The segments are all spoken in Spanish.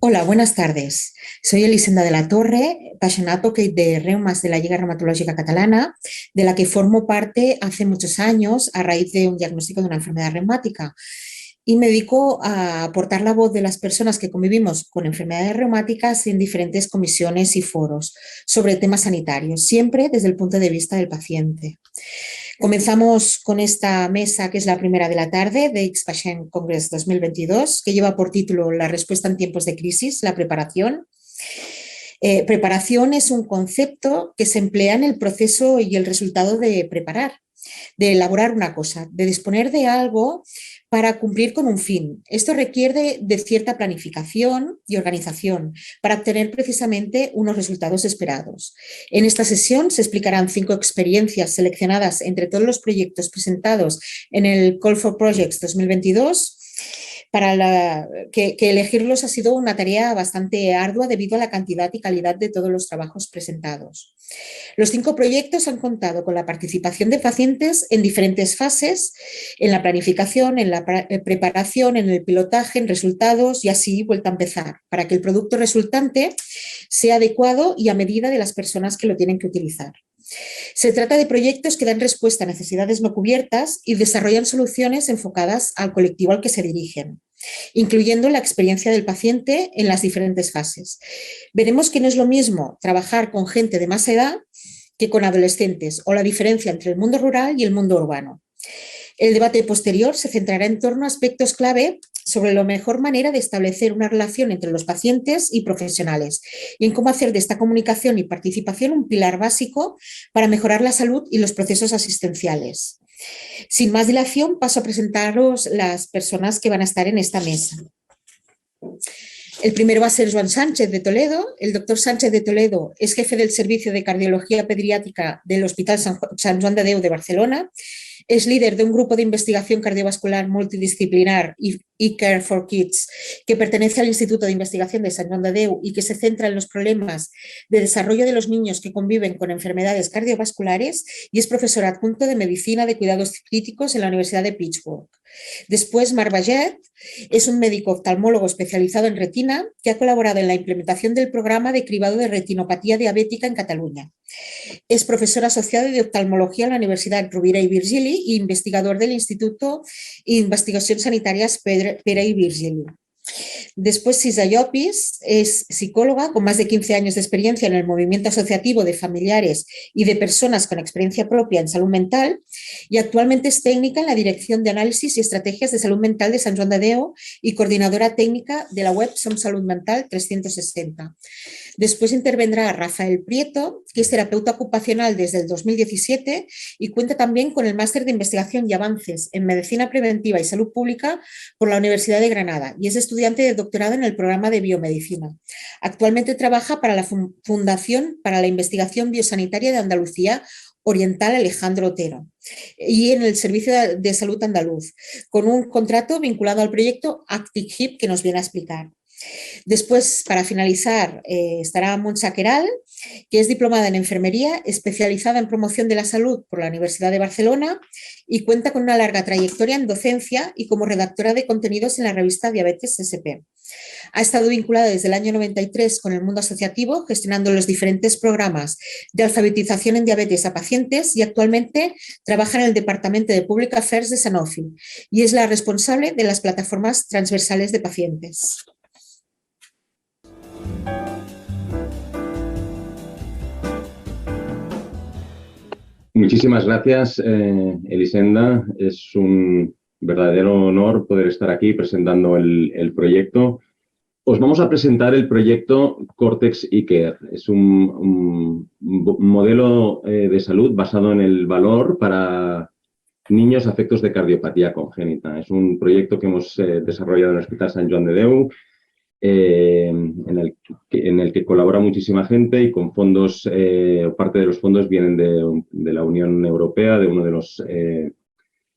Hola, buenas tardes. Soy Elisenda de la Torre, patient advocate de reumas de la Lliga Reumatológica Catalana, de la que formo parte hace muchos años a raíz de un diagnóstico de una enfermedad reumática. Y me dedico a aportar la voz de las personas que convivimos con enfermedades reumáticas en diferentes comisiones y foros sobre temas sanitarios, siempre desde el punto de vista del paciente. Comenzamos con esta mesa, que es la primera de la tarde de X-Patient Congress 2022, que lleva por título La respuesta en tiempos de crisis, la preparación. Preparación es un concepto que se emplea en el proceso y el resultado de preparar, de elaborar una cosa, de disponer de algo para cumplir con un fin. Esto requiere de cierta planificación y organización para obtener precisamente unos resultados esperados. En esta sesión se explicarán 5 experiencias seleccionadas entre todos los proyectos presentados en el Call for Projects 2022, que elegirlos ha sido una tarea bastante ardua debido a la cantidad y calidad de todos los trabajos presentados. Los 5 proyectos han contado con la participación de pacientes en diferentes fases, en la planificación, en la preparación, en el pilotaje, en resultados y así vuelta a empezar, para que el producto resultante sea adecuado y a medida de las personas que lo tienen que utilizar. Se trata de proyectos que dan respuesta a necesidades no cubiertas y desarrollan soluciones enfocadas al colectivo al que se dirigen, incluyendo la experiencia del paciente en las diferentes fases. Veremos que no es lo mismo trabajar con gente de más edad que con adolescentes, o la diferencia entre el mundo rural y el mundo urbano. El debate posterior se centrará en torno a aspectos clave sobre la mejor manera de establecer una relación entre los pacientes y profesionales y en cómo hacer de esta comunicación y participación un pilar básico para mejorar la salud y los procesos asistenciales. Sin más dilación, paso a presentaros las personas que van a estar en esta mesa. El primero va a ser Joan Sánchez de Toledo. El doctor Sánchez de Toledo es jefe del Servicio de Cardiología Pediátrica del Hospital Sant Joan de Déu de Barcelona. Es líder de un grupo de investigación cardiovascular multidisciplinar eCare for Kids, que pertenece al Instituto de Investigación de Sant Joan de Déu y que se centra en los problemas de desarrollo de los niños que conviven con enfermedades cardiovasculares, y es profesor adjunto de Medicina de Cuidados Críticos en la Universidad de Pittsburgh. Después, Marc Baget es un médico oftalmólogo especializado en retina que ha colaborado en la implementación del programa de cribado de retinopatía diabética en Cataluña. Es profesor asociado de oftalmología en la Universidad Rovira i Virgili y investigador del Instituto d'Investigacions Sanitàries Pere i Virgili. Después, Sisa Llopis es psicóloga con más de 15 años de experiencia en el movimiento asociativo de familiares y de personas con experiencia propia en salud mental, y actualmente es técnica en la Dirección de Análisis y Estrategias de Salud Mental de Sant Joan de Déu y coordinadora técnica de la web Som Salut Mental 360. Después intervendrá Rafael Prieto, que es terapeuta ocupacional desde el 2017 y cuenta también con el máster de investigación y avances en medicina preventiva y salud pública por la Universidad de Granada y es estudiante de doctorado en el programa de biomedicina. Actualmente trabaja para la Fundación para la Investigación Biosanitaria de Andalucía Oriental Alejandro Otero y en el Servicio de Salud Andaluz, con un contrato vinculado al proyecto ActicHIP que nos viene a explicar. Después, para finalizar, estará Montse Queralt, que es diplomada en enfermería, especializada en promoción de la salud por la Universidad de Barcelona y cuenta con una larga trayectoria en docencia y como redactora de contenidos en la revista Diabetes SP. Ha estado vinculada desde el año 93 con el mundo asociativo, gestionando los diferentes programas de alfabetización en diabetes a pacientes, y actualmente trabaja en el Departamento de Public Affairs de Sanofi y es la responsable de las plataformas transversales de pacientes. Muchísimas gracias, Elisenda. Es un verdadero honor poder estar aquí presentando el proyecto. Os vamos a presentar el proyecto Cortex eCare. Es un modelo de salud basado en el valor para niños afectos de cardiopatía congénita. Es un proyecto que hemos desarrollado en el Hospital Sant Joan de Déu, en el que colabora muchísima gente y con fondos, parte de los fondos vienen de la Unión Europea, de uno de los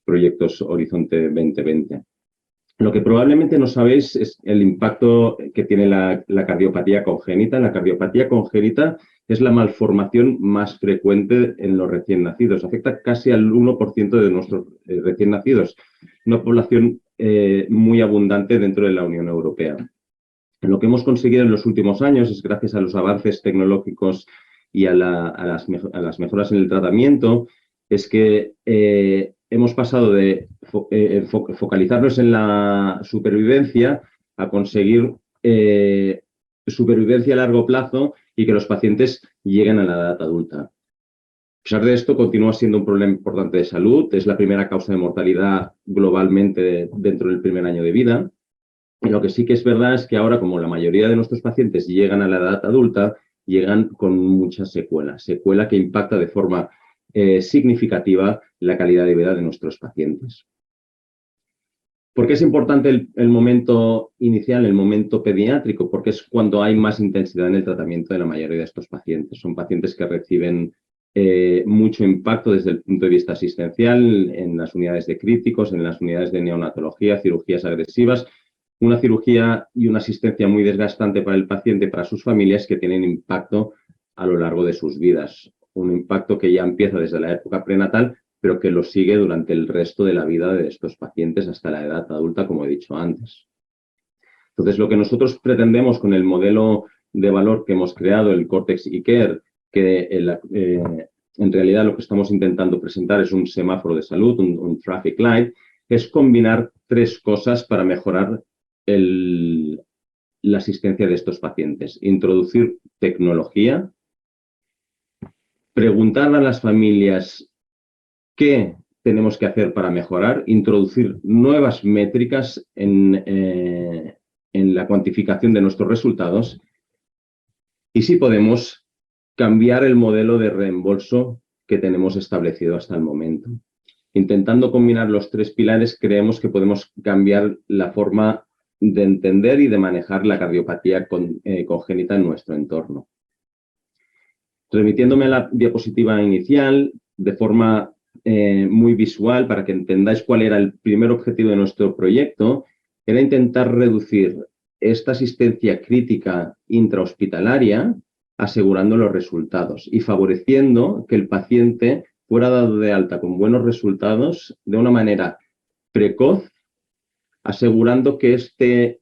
proyectos Horizonte 2020. Lo que probablemente no sabéis es el impacto que tiene la cardiopatía congénita. La cardiopatía congénita es la malformación más frecuente en los recién nacidos. Afecta casi al 1% de nuestros recién nacidos, una población muy abundante dentro de la Unión Europea. Lo que hemos conseguido en los últimos años es, gracias a los avances tecnológicos y a las mejoras en el tratamiento, es que hemos pasado de focalizarnos en la supervivencia a conseguir supervivencia a largo plazo y que los pacientes lleguen a la edad adulta. A pesar de esto, continúa siendo un problema importante de salud. Es la primera causa de mortalidad globalmente dentro del primer año de vida. Y lo que sí que es verdad es que ahora, como la mayoría de nuestros pacientes llegan a la edad adulta, llegan con muchas secuelas. Secuela que impacta de forma significativa la calidad de vida de nuestros pacientes. ¿Por qué es importante el momento inicial, el momento pediátrico? Porque es cuando hay más intensidad en el tratamiento de la mayoría de estos pacientes. Son pacientes que reciben mucho impacto desde el punto de vista asistencial en las unidades de críticos, en las unidades de neonatología, cirugías agresivas. Una cirugía y una asistencia muy desgastante para el paciente y para sus familias que tienen impacto a lo largo de sus vidas. Un impacto que ya empieza desde la época prenatal, pero que lo sigue durante el resto de la vida de estos pacientes hasta la edad adulta, como he dicho antes. Entonces, lo que nosotros pretendemos con el modelo de valor que hemos creado, el Cortex eCare, que en realidad lo que estamos intentando presentar es un semáforo de salud, un traffic light, es combinar tres cosas para mejorar la asistencia de estos pacientes. Introducir tecnología, preguntar a las familias qué tenemos que hacer para mejorar, introducir nuevas métricas en la cuantificación de nuestros resultados y, si podemos, cambiar el modelo de reembolso que tenemos establecido hasta el momento. Intentando combinar los tres pilares, creemos que podemos cambiar la forma de entender y de manejar la cardiopatía congénita en nuestro entorno. Remitiéndome a la diapositiva inicial, de forma muy visual, para que entendáis cuál era el primer objetivo de nuestro proyecto, era intentar reducir esta asistencia crítica intrahospitalaria, asegurando los resultados y favoreciendo que el paciente fuera dado de alta con buenos resultados de una manera precoz, asegurando que este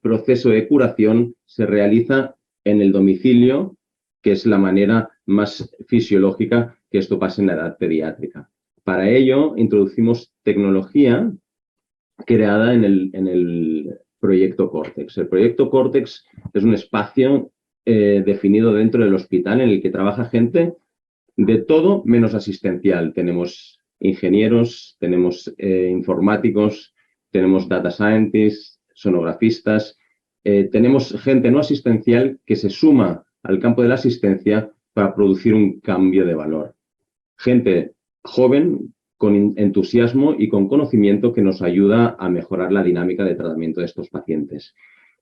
proceso de curación se realiza en el domicilio, que es la manera más fisiológica que esto pase en la edad pediátrica. Para ello, introducimos tecnología creada en el proyecto Cortex. El proyecto Cortex es un espacio definido dentro del hospital en el que trabaja gente de todo menos asistencial. Tenemos ingenieros, tenemos informáticos, tenemos data scientists, sonografistas, tenemos gente no asistencial que se suma al campo de la asistencia para producir un cambio de valor. Gente joven, con entusiasmo y con conocimiento que nos ayuda a mejorar la dinámica de tratamiento de estos pacientes.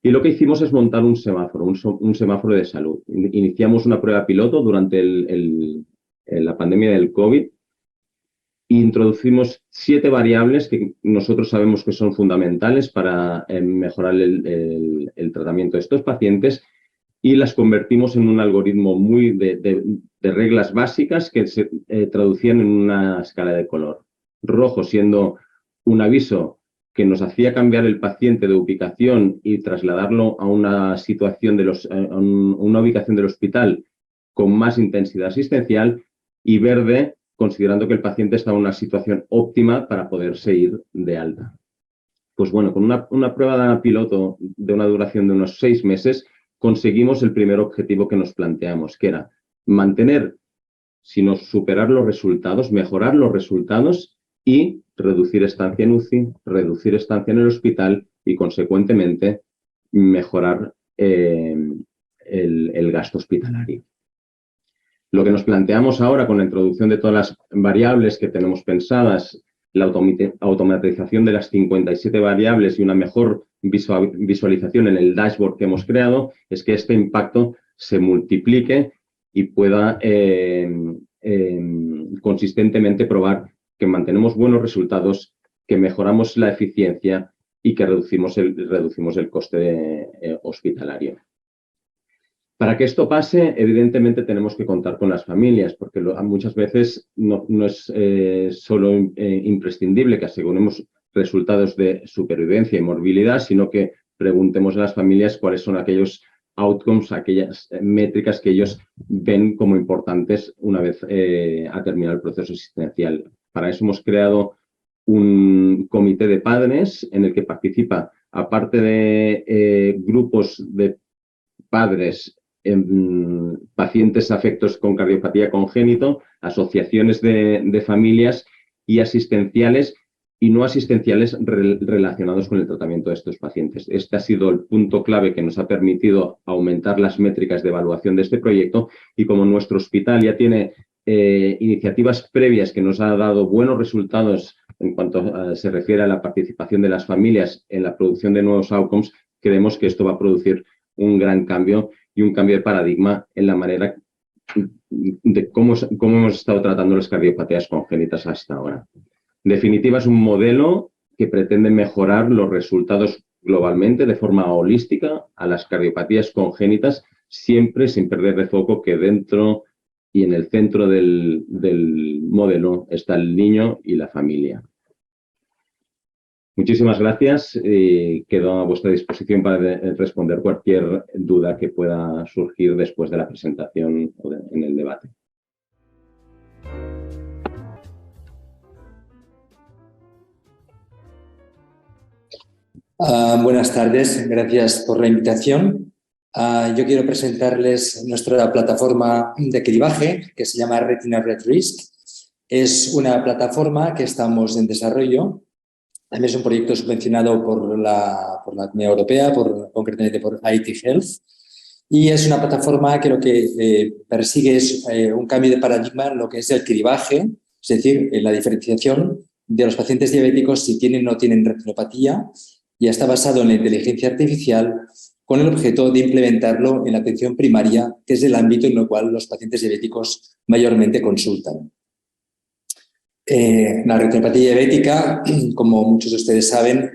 Y lo que hicimos es montar un semáforo, un semáforo de salud. Iniciamos una prueba piloto durante la pandemia del COVID e introducimos 7 variables que nosotros sabemos que son fundamentales para mejorar el tratamiento de estos pacientes y las convertimos en un algoritmo muy de reglas básicas que se traducían en una escala de color. Rojo siendo un aviso que nos hacía cambiar el paciente de ubicación y trasladarlo a una situación a una ubicación del hospital con más intensidad asistencial, y verde considerando que el paciente está en una situación óptima para poderse ir de alta. Pues bueno, con una prueba piloto de una duración de unos 6 meses, conseguimos el primer objetivo que nos planteamos, que era mantener, sino superar los resultados, mejorar los resultados y reducir estancia en UCI, reducir estancia en el hospital y, consecuentemente, mejorar el gasto hospitalario. Lo que nos planteamos ahora con la introducción de todas las variables que tenemos pensadas, la automatización de las 57 variables y una mejor visualización en el dashboard que hemos creado, es que este impacto se multiplique y pueda consistentemente probar que mantenemos buenos resultados, que mejoramos la eficiencia y que reducimos el coste hospitalario. Para que esto pase, evidentemente tenemos que contar con las familias, porque muchas veces no es solo imprescindible que aseguremos resultados de supervivencia y morbilidad, sino que preguntemos a las familias cuáles son aquellos outcomes, aquellas métricas que ellos ven como importantes una vez ha terminado el proceso asistencial. Para eso hemos creado un comité de padres en el que participa, aparte de grupos de padres, pacientes afectos con cardiopatía congénito, asociaciones de familias y asistenciales y no asistenciales relacionados con el tratamiento de estos pacientes. Este ha sido el punto clave que nos ha permitido aumentar las métricas de evaluación de este proyecto, y como nuestro hospital ya tiene iniciativas previas que nos ha dado buenos resultados en cuanto se refiere a la participación de las familias en la producción de nuevos outcomes, creemos que esto va a producir un gran cambio y un cambio de paradigma en la manera de cómo hemos estado tratando las cardiopatías congénitas hasta ahora. En definitiva, es un modelo que pretende mejorar los resultados globalmente de forma holística a las cardiopatías congénitas, siempre sin perder de foco que dentro y en el centro del modelo está el niño y la familia. Muchísimas gracias y quedo a vuestra disposición para responder cualquier duda que pueda surgir después de la presentación o en el debate. Buenas tardes, gracias por la invitación. Yo quiero presentarles nuestra plataforma de cribaje que se llama Retina Red Risk. Es una plataforma que estamos en desarrollo. También es un proyecto subvencionado por la Unión Europea, concretamente por IT Health. Y es una plataforma que lo que persigue es un cambio de paradigma en lo que es el cribaje, es decir, en la diferenciación de los pacientes diabéticos si tienen o no tienen retinopatía, y está basado en la inteligencia artificial con el objeto de implementarlo en la atención primaria, que es el ámbito en el cual los pacientes diabéticos mayormente consultan. La retinopatía diabética, como muchos de ustedes saben,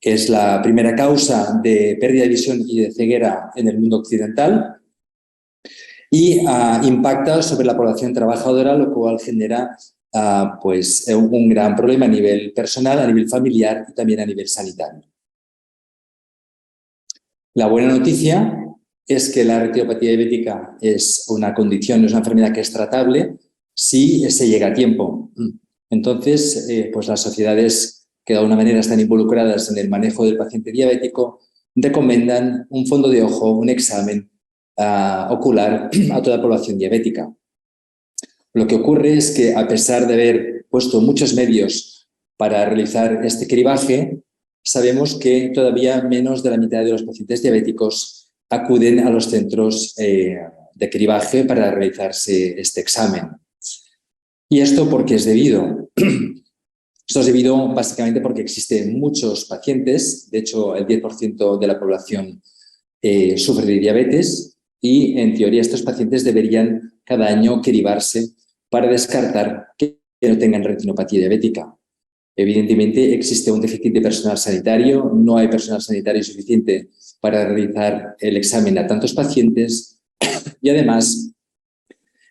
es la primera causa de pérdida de visión y de ceguera en el mundo occidental y impacta sobre la población trabajadora, lo cual genera pues un gran problema a nivel personal, a nivel familiar y también a nivel sanitario. La buena noticia es que la retinopatía diabética es una condición, es una enfermedad que es tratable si se llega a tiempo. Entonces, pues las sociedades que de alguna manera están involucradas en el manejo del paciente diabético recomiendan un fondo de ojo, un examen ocular a toda la población diabética. Lo que ocurre es que, a pesar de haber puesto muchos medios para realizar este cribaje, sabemos que todavía menos de la mitad de los pacientes diabéticos acuden a los centros de cribaje para realizarse este examen. ¿Y esto por qué es debido? Esto es debido básicamente porque existen muchos pacientes, de hecho el 10% de la población sufre de diabetes, y en teoría estos pacientes deberían cada año cribarse para descartar que no tengan retinopatía diabética. Evidentemente existe un déficit de personal sanitario, no hay personal sanitario suficiente para realizar el examen a tantos pacientes y además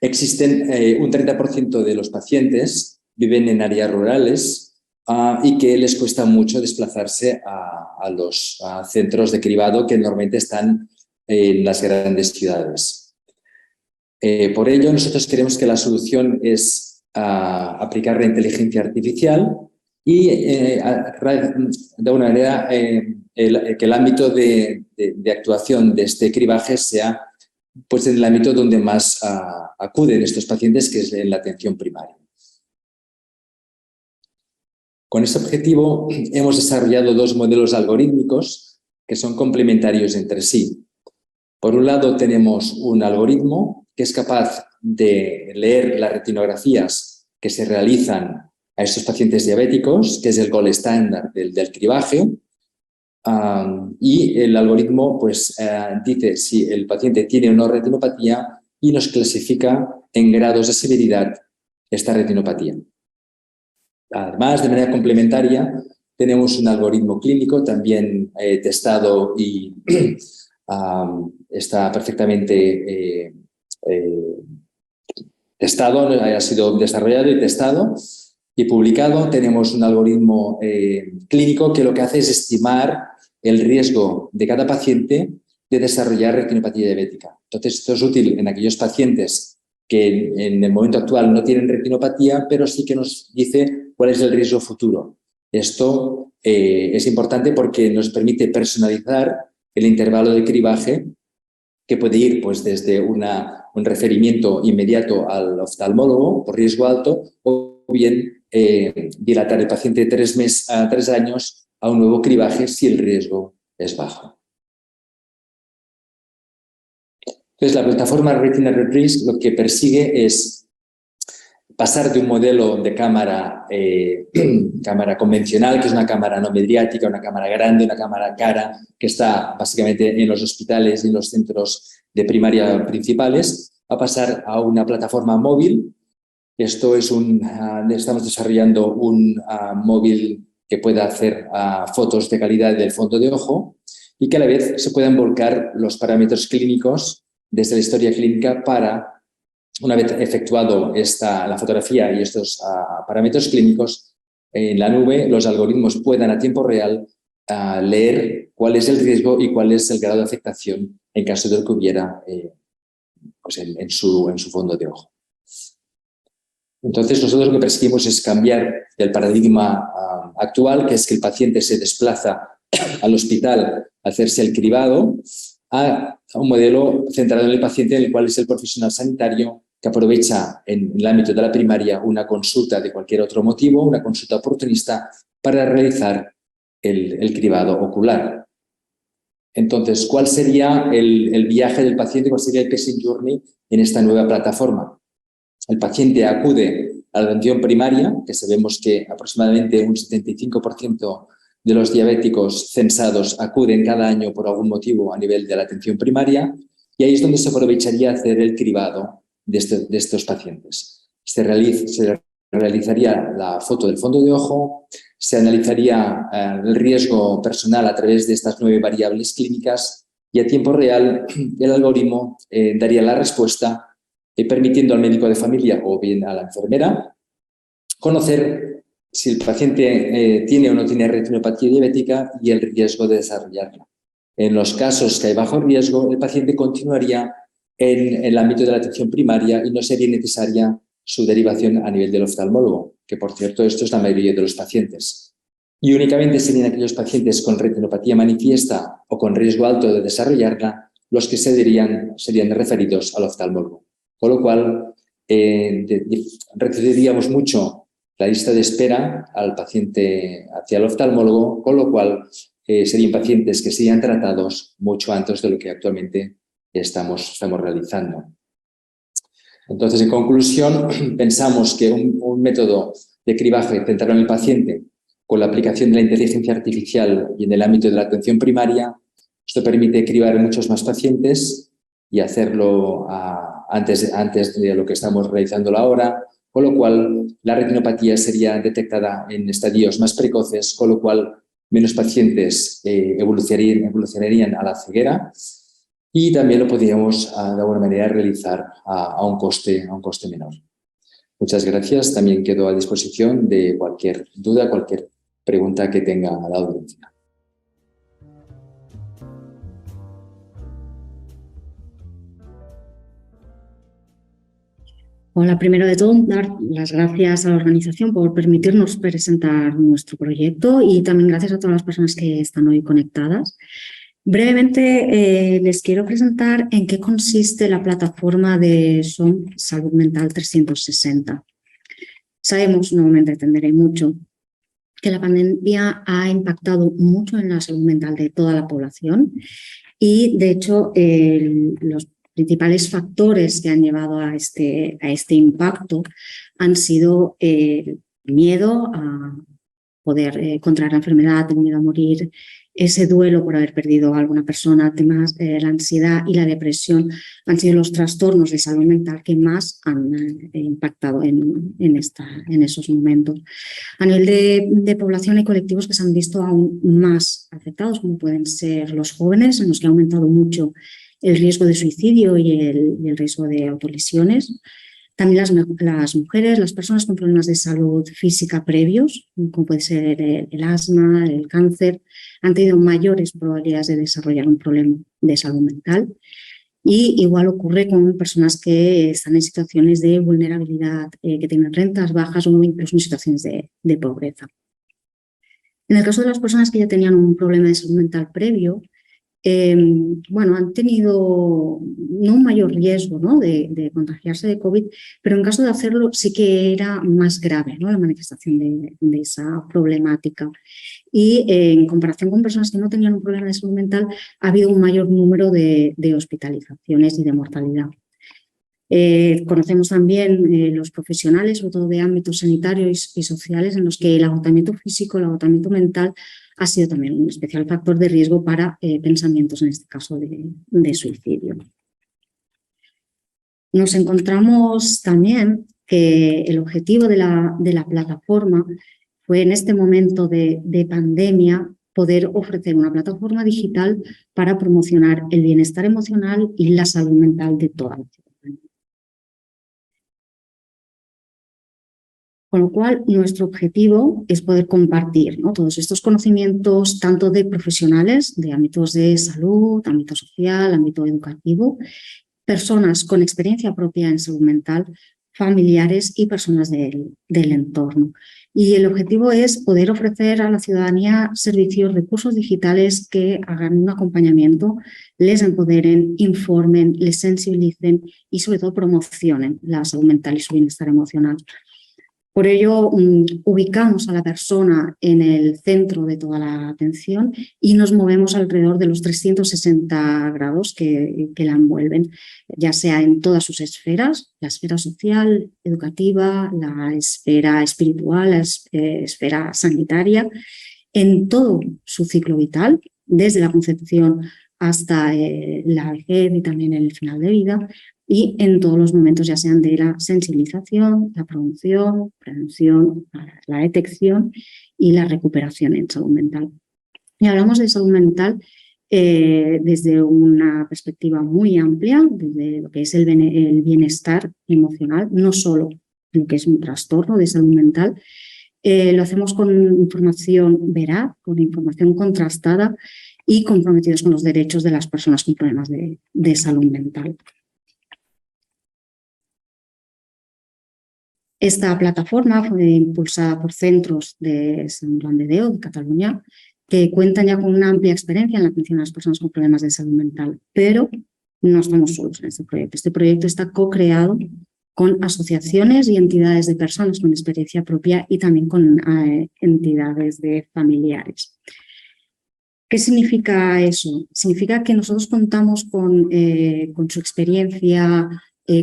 existen un 30% de los pacientes viven en áreas rurales y que les cuesta mucho desplazarse a los centros de cribado que normalmente están en las grandes ciudades. Por ello, nosotros creemos que la solución es aplicar la inteligencia artificial y, de alguna manera, que el ámbito de actuación de este cribaje sea pues, en el ámbito donde más acuden estos pacientes, que es en la atención primaria. Con este objetivo hemos desarrollado dos modelos algorítmicos que son complementarios entre sí. Por un lado, tenemos un algoritmo que es capaz de leer las retinografías que se realizan a estos pacientes diabéticos, que es el gold standard del cribaje, y el algoritmo pues, dice si el paciente tiene o no retinopatía y nos clasifica en grados de severidad esta retinopatía. Además, de manera complementaria, tenemos un algoritmo clínico también testado y está perfectamente testado, ha sido desarrollado y testado y publicado. Tenemos un algoritmo clínico que lo que hace es estimar el riesgo de cada paciente de desarrollar retinopatía diabética. Entonces, esto es útil en aquellos pacientes que en el momento actual no tienen retinopatía, pero sí que nos dice cuál es el riesgo futuro. Esto es importante porque nos permite personalizar el intervalo de cribaje, que puede ir pues, desde un referimiento inmediato al oftalmólogo por riesgo alto o bien dilatar el paciente de 3 años a un nuevo cribaje si el riesgo es bajo. Entonces, la plataforma Retina Red Risk lo que persigue es pasar de un modelo de cámara convencional, que es una cámara no mediática, una cámara grande, una cámara cara, que está básicamente en los hospitales y en los centros de primaria principales, a pasar a una plataforma móvil. Esto es estamos desarrollando un móvil que pueda hacer fotos de calidad del fondo de ojo y que a la vez se puedan volcar los parámetros clínicos desde la historia clínica para, una vez efectuado la fotografía y estos parámetros clínicos, en la nube los algoritmos puedan a tiempo real leer cuál es el riesgo y cuál es el grado de afectación en caso de que hubiera pues en su fondo de ojo. Entonces, nosotros lo que perseguimos es cambiar el paradigma actual, que es que el paciente se desplaza al hospital a hacerse el cribado, a un modelo centrado en el paciente, en el cual es el profesional sanitario que aprovecha en el ámbito de la primaria una consulta de cualquier otro motivo, una consulta oportunista, para realizar el cribado ocular. Entonces, ¿cuál sería el viaje del paciente? ¿Cuál sería el patient journey en esta nueva plataforma? El paciente acude a la atención primaria, que sabemos que aproximadamente un 75% de los diabéticos censados acuden cada año por algún motivo a nivel de la atención primaria, y ahí es donde se aprovecharía hacer el cribado de estos pacientes. Se realizaría la foto del fondo de ojo, se analizaría el riesgo personal a través de estas 9 variables clínicas y a tiempo real el algoritmo daría la respuesta permitiendo al médico de familia o bien a la enfermera conocer si el paciente tiene o no tiene retinopatía diabética y el riesgo de desarrollarla. En los casos que hay bajo riesgo, el paciente continuaría en el ámbito de la atención primaria y no sería necesaria su derivación a nivel del oftalmólogo, que por cierto esto es la mayoría de los pacientes. Y únicamente serían aquellos pacientes con retinopatía manifiesta o con riesgo alto de desarrollarla los que serían referidos al oftalmólogo. Con lo cual, reduciríamos mucho la lista de espera al paciente hacia el oftalmólogo, con lo cual serían pacientes que serían tratados mucho antes de lo que actualmente estamos realizando. Entonces, en conclusión, pensamos que un método de cribaje centrado en el paciente con la aplicación de la inteligencia artificial y en el ámbito de la atención primaria, esto permite cribar muchos más pacientes y hacerlo antes de lo que estamos realizando ahora, con lo cual la retinopatía sería detectada en estadios más precoces, con lo cual menos pacientes evolucionarían a la ceguera y también lo podríamos de alguna manera realizar a un coste menor. Muchas gracias. También quedo a disposición de cualquier duda, cualquier pregunta que tenga la audiencia. Hola, primero de todo, dar las gracias a la organización por permitirnos presentar nuestro proyecto y también gracias a todas las personas que están hoy conectadas. Brevemente les quiero presentar en qué consiste la plataforma de SOM Salud Mental 360. Sabemos, no me extenderé mucho, que la pandemia ha impactado mucho en la salud mental de toda la población y, de hecho, los principales factores que han llevado a este impacto han sido el miedo a poder contraer la enfermedad, el miedo a morir, ese duelo por haber perdido a alguna persona, temas la ansiedad y la depresión han sido los trastornos de salud mental que más han impactado en esos momentos. A nivel de población hay colectivos que se han visto aún más afectados, como pueden ser los jóvenes, en los que ha aumentado mucho el riesgo de suicidio y el riesgo de autolesiones. También las mujeres, las personas con problemas de salud física previos, como puede ser el asma, el cáncer, han tenido mayores probabilidades de desarrollar un problema de salud mental. Y igual ocurre con personas que están en situaciones de vulnerabilidad, que tienen rentas bajas o incluso en situaciones de pobreza. En el caso de las personas que ya tenían un problema de salud mental previo, han tenido no un mayor riesgo, ¿no?, de contagiarse de COVID, pero en caso de hacerlo sí que era más grave, ¿no?, la manifestación de esa problemática. Y en comparación con personas que no tenían un problema de salud mental, ha habido un mayor número de hospitalizaciones y de mortalidad. Conocemos también los profesionales, sobre todo de ámbitos sanitarios y sociales, en los que el agotamiento físico, el agotamiento mental ha sido también un especial factor de riesgo para pensamientos, en este caso, de suicidio. Nos encontramos también que el objetivo de la plataforma fue, en este momento de pandemia, poder ofrecer una plataforma digital para promocionar el bienestar emocional y la salud mental de toda la ciudadanía. Con lo cual, nuestro objetivo es poder compartir, ¿no?, todos estos conocimientos, tanto de profesionales, de ámbitos de salud, ámbito social, ámbito educativo, personas con experiencia propia en salud mental, familiares y personas del entorno. Y el objetivo es poder ofrecer a la ciudadanía servicios, recursos digitales que hagan un acompañamiento, les empoderen, informen, les sensibilicen y sobre todo promocionen la salud mental y su bienestar emocional. Por ello, ubicamos a la persona en el centro de toda la atención y nos movemos alrededor de los 360 grados que la envuelven, ya sea en todas sus esferas, la esfera social, educativa, la esfera espiritual, la esfera sanitaria, en todo su ciclo vital, desde la concepción hasta la vejez y también el final de vida, y en todos los momentos, ya sean de la sensibilización, la prevención, la detección y la recuperación en salud mental. Y hablamos de salud mental desde una perspectiva muy amplia, desde lo que es el bienestar emocional, no solo lo que es un trastorno de salud mental. Lo hacemos con información veraz, con información contrastada y comprometidos con los derechos de las personas con problemas de salud mental. Esta plataforma fue impulsada por centros de Sant Joan de Déu, de Cataluña, que cuentan ya con una amplia experiencia en la atención a las personas con problemas de salud mental, pero no estamos solos en este proyecto. Este proyecto está co-creado con asociaciones y entidades de personas con experiencia propia y también con entidades de familiares. ¿Qué significa eso? Significa que nosotros contamos con su experiencia,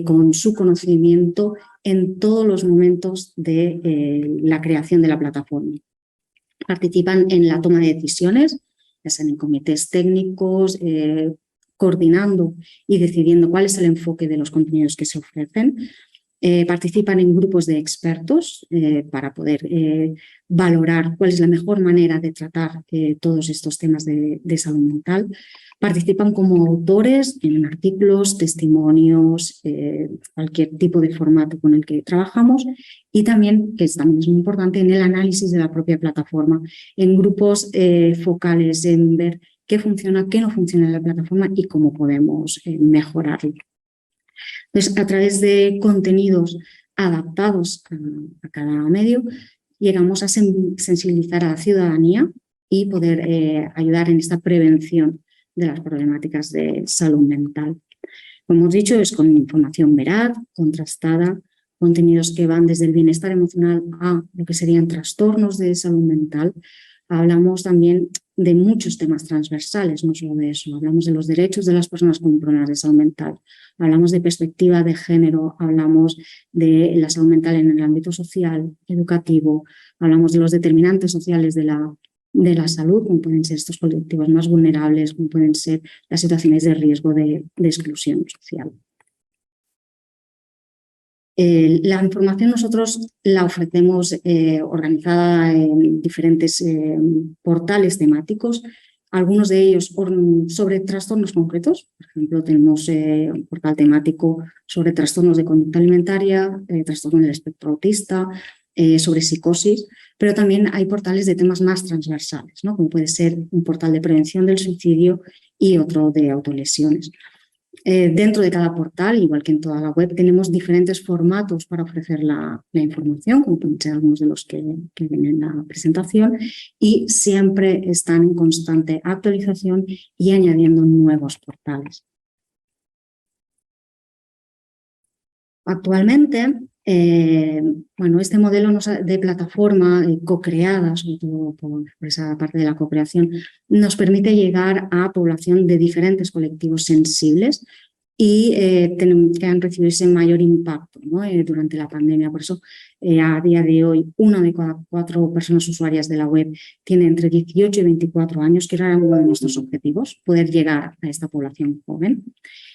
con su conocimiento en todos los momentos de la creación de la plataforma. Participan en la toma de decisiones, ya sean en comités técnicos, coordinando y decidiendo cuál es el enfoque de los contenidos que se ofrecen. Participan en grupos de expertos para poder valorar cuál es la mejor manera de tratar todos estos temas de salud mental. Participan como autores en artículos, testimonios, cualquier tipo de formato con el que trabajamos y también, que también es muy importante, en el análisis de la propia plataforma, en grupos focales, en ver qué funciona, qué no funciona en la plataforma y cómo podemos mejorarlo. Entonces, a través de contenidos adaptados a cada medio, llegamos a sensibilizar a la ciudadanía y poder ayudar en esta prevención de las problemáticas de salud mental. Como hemos dicho, es con información veraz, contrastada, contenidos que van desde el bienestar emocional a lo que serían trastornos de salud mental. Hablamos también de muchos temas transversales, no solo de eso. Hablamos de los derechos de las personas con problemas de salud mental, hablamos de perspectiva de género, hablamos de la salud mental en el ámbito social, educativo, hablamos de los determinantes sociales de la salud, como pueden ser estos colectivos más vulnerables, como pueden ser las situaciones de riesgo de exclusión social. La información nosotros la ofrecemos organizada en diferentes portales temáticos, algunos de ellos sobre trastornos concretos. Por ejemplo, tenemos un portal temático sobre trastornos de conducta alimentaria, trastorno del espectro autista, sobre psicosis, pero también hay portales de temas más transversales, ¿no? Como puede ser un portal de prevención del suicidio y otro de autolesiones. Dentro de cada portal, igual que en toda la web, tenemos diferentes formatos para ofrecer la información, como pueden ser algunos de los que ven en la presentación, y siempre están en constante actualización y añadiendo nuevos portales. Actualmente, este modelo de plataforma co-creada, sobre todo por esa parte de la co-creación, nos permite llegar a población de diferentes colectivos sensibles y que han recibido ese mayor impacto, ¿no? Durante la pandemia. Por eso, a día de hoy, 1 de cada 4 personas usuarias de la web tiene entre 18 y 24 años, que era uno de nuestros objetivos, poder llegar a esta población joven.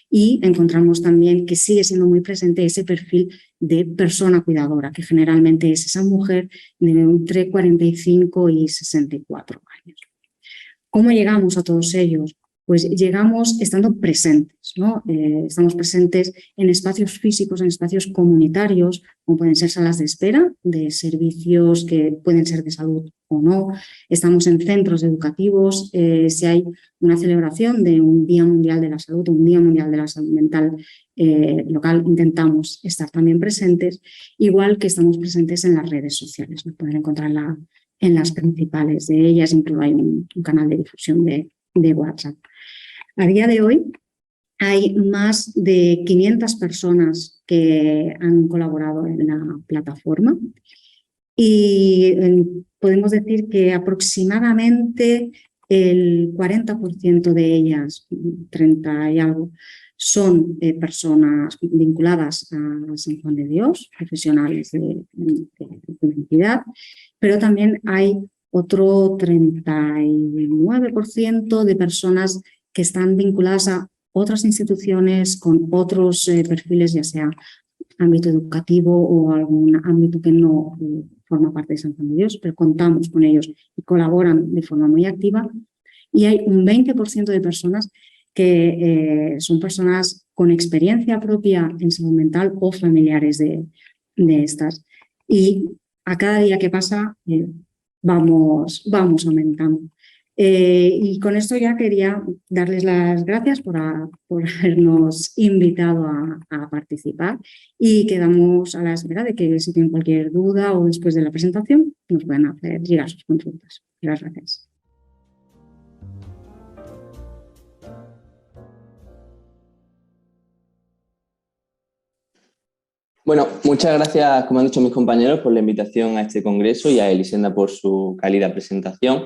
Y encontramos también que sigue siendo muy presente ese perfil de persona cuidadora, que generalmente es esa mujer de entre 45 y 64 años. ¿Cómo llegamos a todos ellos? Pues llegamos estando presentes, ¿no? Estamos presentes en espacios físicos, en espacios comunitarios, como pueden ser salas de espera, de servicios que pueden ser de salud o no. Estamos en centros educativos. Si hay una celebración de un Día Mundial de la Salud o un Día Mundial de la Salud Mental local, intentamos estar también presentes, igual que estamos presentes en las redes sociales. Nos pueden encontrar en las principales de ellas, incluso hay un canal de difusión de WhatsApp. A día de hoy hay más de 500 personas que han colaborado en la plataforma y podemos decir que aproximadamente el 40% de ellas, 30 y algo, son personas vinculadas a San Juan de Dios, profesionales de la entidad, pero también hay otro 39% de personas que están vinculadas a otras instituciones con otros perfiles, ya sea ámbito educativo o algún ámbito que no forma parte de San Juan de Dios, pero contamos con ellos y colaboran de forma muy activa. Y hay un 20% de personas que son personas con experiencia propia en salud mental o familiares de estas. Y a cada día que pasa vamos aumentando. Y con esto ya quería darles las gracias por habernos invitado a participar y quedamos a la espera de que si tienen cualquier duda o después de la presentación nos puedan hacer llegar sus consultas. Muchas gracias. Bueno, muchas gracias, como han dicho mis compañeros, por la invitación a este congreso y a Elisenda por su cálida presentación.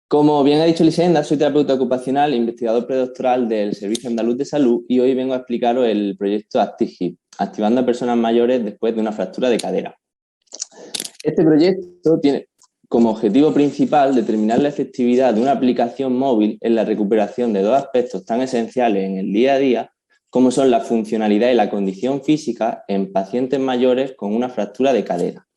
Como bien ha dicho Elisenda, soy terapeuta ocupacional e investigador predoctoral del Servicio Andaluz de Salud y hoy vengo a explicaros el proyecto ActiveHip, activando a personas mayores después de una fractura de cadera. Este proyecto tiene como objetivo principal determinar la efectividad de una aplicación móvil en la recuperación de 2 aspectos tan esenciales en el día a día como son la funcionalidad y la condición física en pacientes mayores con una fractura de cadera.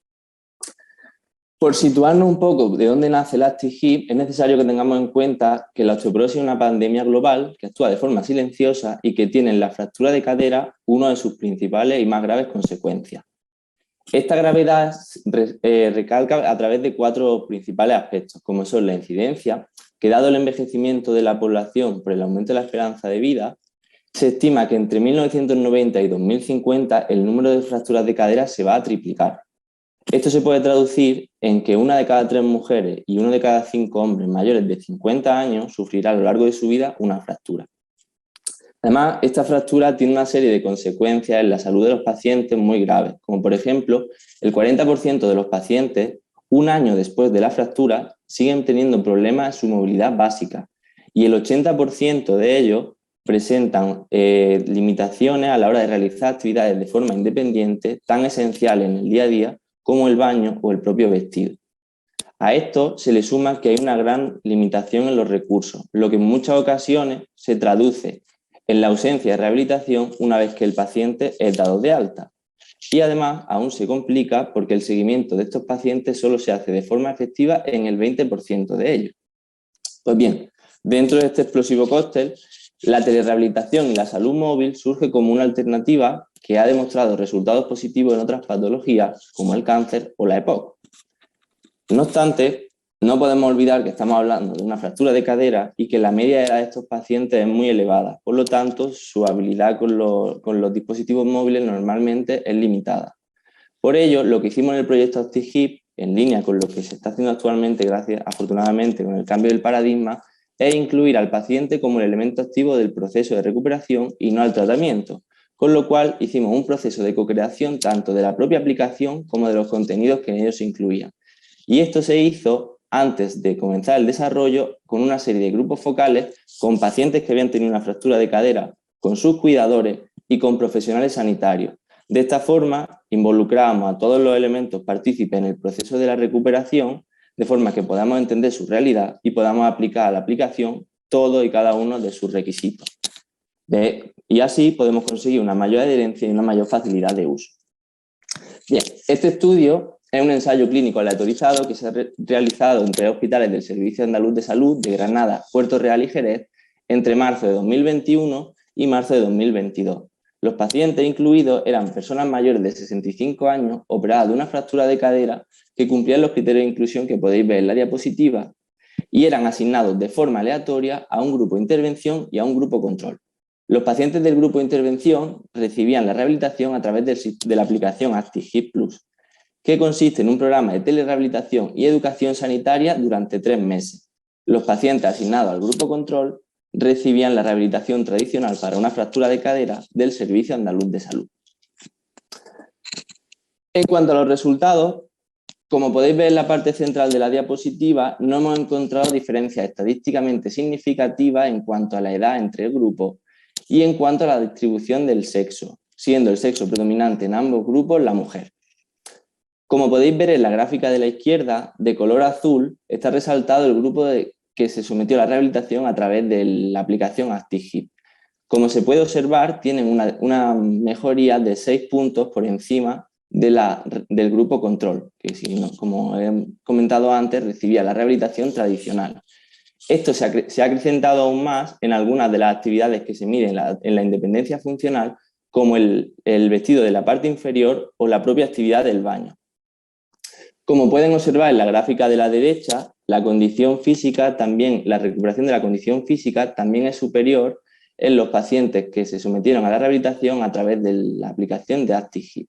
Por situarnos un poco de dónde nace el ActiveHip, es necesario que tengamos en cuenta que la osteoporosis es una pandemia global que actúa de forma silenciosa y que tiene en la fractura de cadera una de sus principales y más graves consecuencias. Esta gravedad recalca a través de 4 principales aspectos, como son la incidencia, que dado el envejecimiento de la población por el aumento de la esperanza de vida, se estima que entre 1990 y 2050 el número de fracturas de cadera se va a triplicar. Esto se puede traducir en que 1 de cada 3 mujeres y 1 de cada 5 hombres mayores de 50 años sufrirá a lo largo de su vida una fractura. Además, esta fractura tiene una serie de consecuencias en la salud de los pacientes muy graves, como por ejemplo, el 40% de los pacientes, 1 año después de la fractura, siguen teniendo problemas en su movilidad básica y el 80% de ellos presentan limitaciones a la hora de realizar actividades de forma independiente tan esenciales en el día a día como el baño o el propio vestido. A esto se le suma que hay una gran limitación en los recursos, lo que en muchas ocasiones se traduce en la ausencia de rehabilitación una vez que el paciente es dado de alta. Y además aún se complica porque el seguimiento de estos pacientes solo se hace de forma efectiva en el 20% de ellos. Pues bien, dentro de este explosivo cóctel, la telerehabilitación y la salud móvil surge como una alternativa que ha demostrado resultados positivos en otras patologías como el cáncer o la EPOC. No obstante, no podemos olvidar que estamos hablando de una fractura de cadera y que la media de edad de estos pacientes es muy elevada. Por lo tanto, su habilidad con los dispositivos móviles normalmente es limitada. Por ello, lo que hicimos en el proyecto ActiveHip, en línea con lo que se está haciendo actualmente, afortunadamente, con el cambio del paradigma, es incluir al paciente como el elemento activo del proceso de recuperación y no al tratamiento. Con lo cual, hicimos un proceso de co-creación tanto de la propia aplicación como de los contenidos que en ellos se incluían. Y esto se hizo antes de comenzar el desarrollo con una serie de grupos focales con pacientes que habían tenido una fractura de cadera, con sus cuidadores y con profesionales sanitarios. De esta forma, involucramos a todos los elementos partícipes en el proceso de la recuperación, de forma que podamos entender su realidad y podamos aplicar a la aplicación todo y cada uno de sus requisitos. Y así podemos conseguir una mayor adherencia y una mayor facilidad de uso. Bien, este estudio es un ensayo clínico aleatorizado que se ha realizado en 3 hospitales del Servicio Andaluz de Salud de Granada, Puerto Real y Jerez entre marzo de 2021 y marzo de 2022. Los pacientes incluidos eran personas mayores de 65 años operadas de una fractura de cadera que cumplían los criterios de inclusión que podéis ver en la diapositiva y eran asignados de forma aleatoria a un grupo de intervención y a un grupo control. Los pacientes del grupo de intervención recibían la rehabilitación a través de la aplicación ActiveHip Plus, que consiste en un programa de telerehabilitación y educación sanitaria durante 3 meses. Los pacientes asignados al grupo control recibían la rehabilitación tradicional para una fractura de cadera del Servicio Andaluz de Salud. En cuanto a los resultados, como podéis ver en la parte central de la diapositiva, no hemos encontrado diferencias estadísticamente significativas en cuanto a la edad entre el grupo y en cuanto a la distribución del sexo, siendo el sexo predominante en ambos grupos la mujer. Como podéis ver en la gráfica de la izquierda, de color azul, está resaltado el grupo que se sometió a la rehabilitación a través de la aplicación ActiveHip. Como se puede observar, tienen una mejoría de 6 puntos por encima del grupo control, que como he comentado antes, recibía la rehabilitación tradicional. Esto se ha acrecentado aún más en algunas de las actividades que se miden en la independencia funcional, como el vestido de la parte inferior o la propia actividad del baño. Como pueden observar en la gráfica de la derecha, la condición física también, la recuperación de la condición física también es superior en los pacientes que se sometieron a la rehabilitación a través de la aplicación de ActiveHip.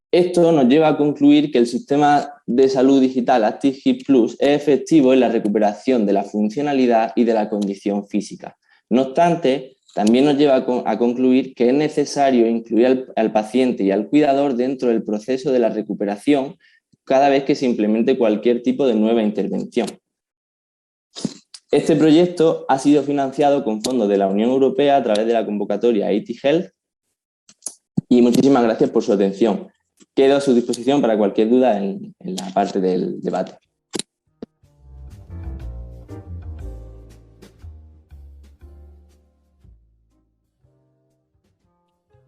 Esto nos lleva a concluir que el sistema de salud digital ActiveHip Plus es efectivo en la recuperación de la funcionalidad y de la condición física. No obstante, también nos lleva a concluir que es necesario incluir al paciente y al cuidador dentro del proceso de la recuperación cada vez que se implemente cualquier tipo de nueva intervención. Este proyecto ha sido financiado con fondos de la Unión Europea a través de la convocatoria IT Health y muchísimas gracias por su atención. Quedo a su disposición para cualquier duda en la parte del debate.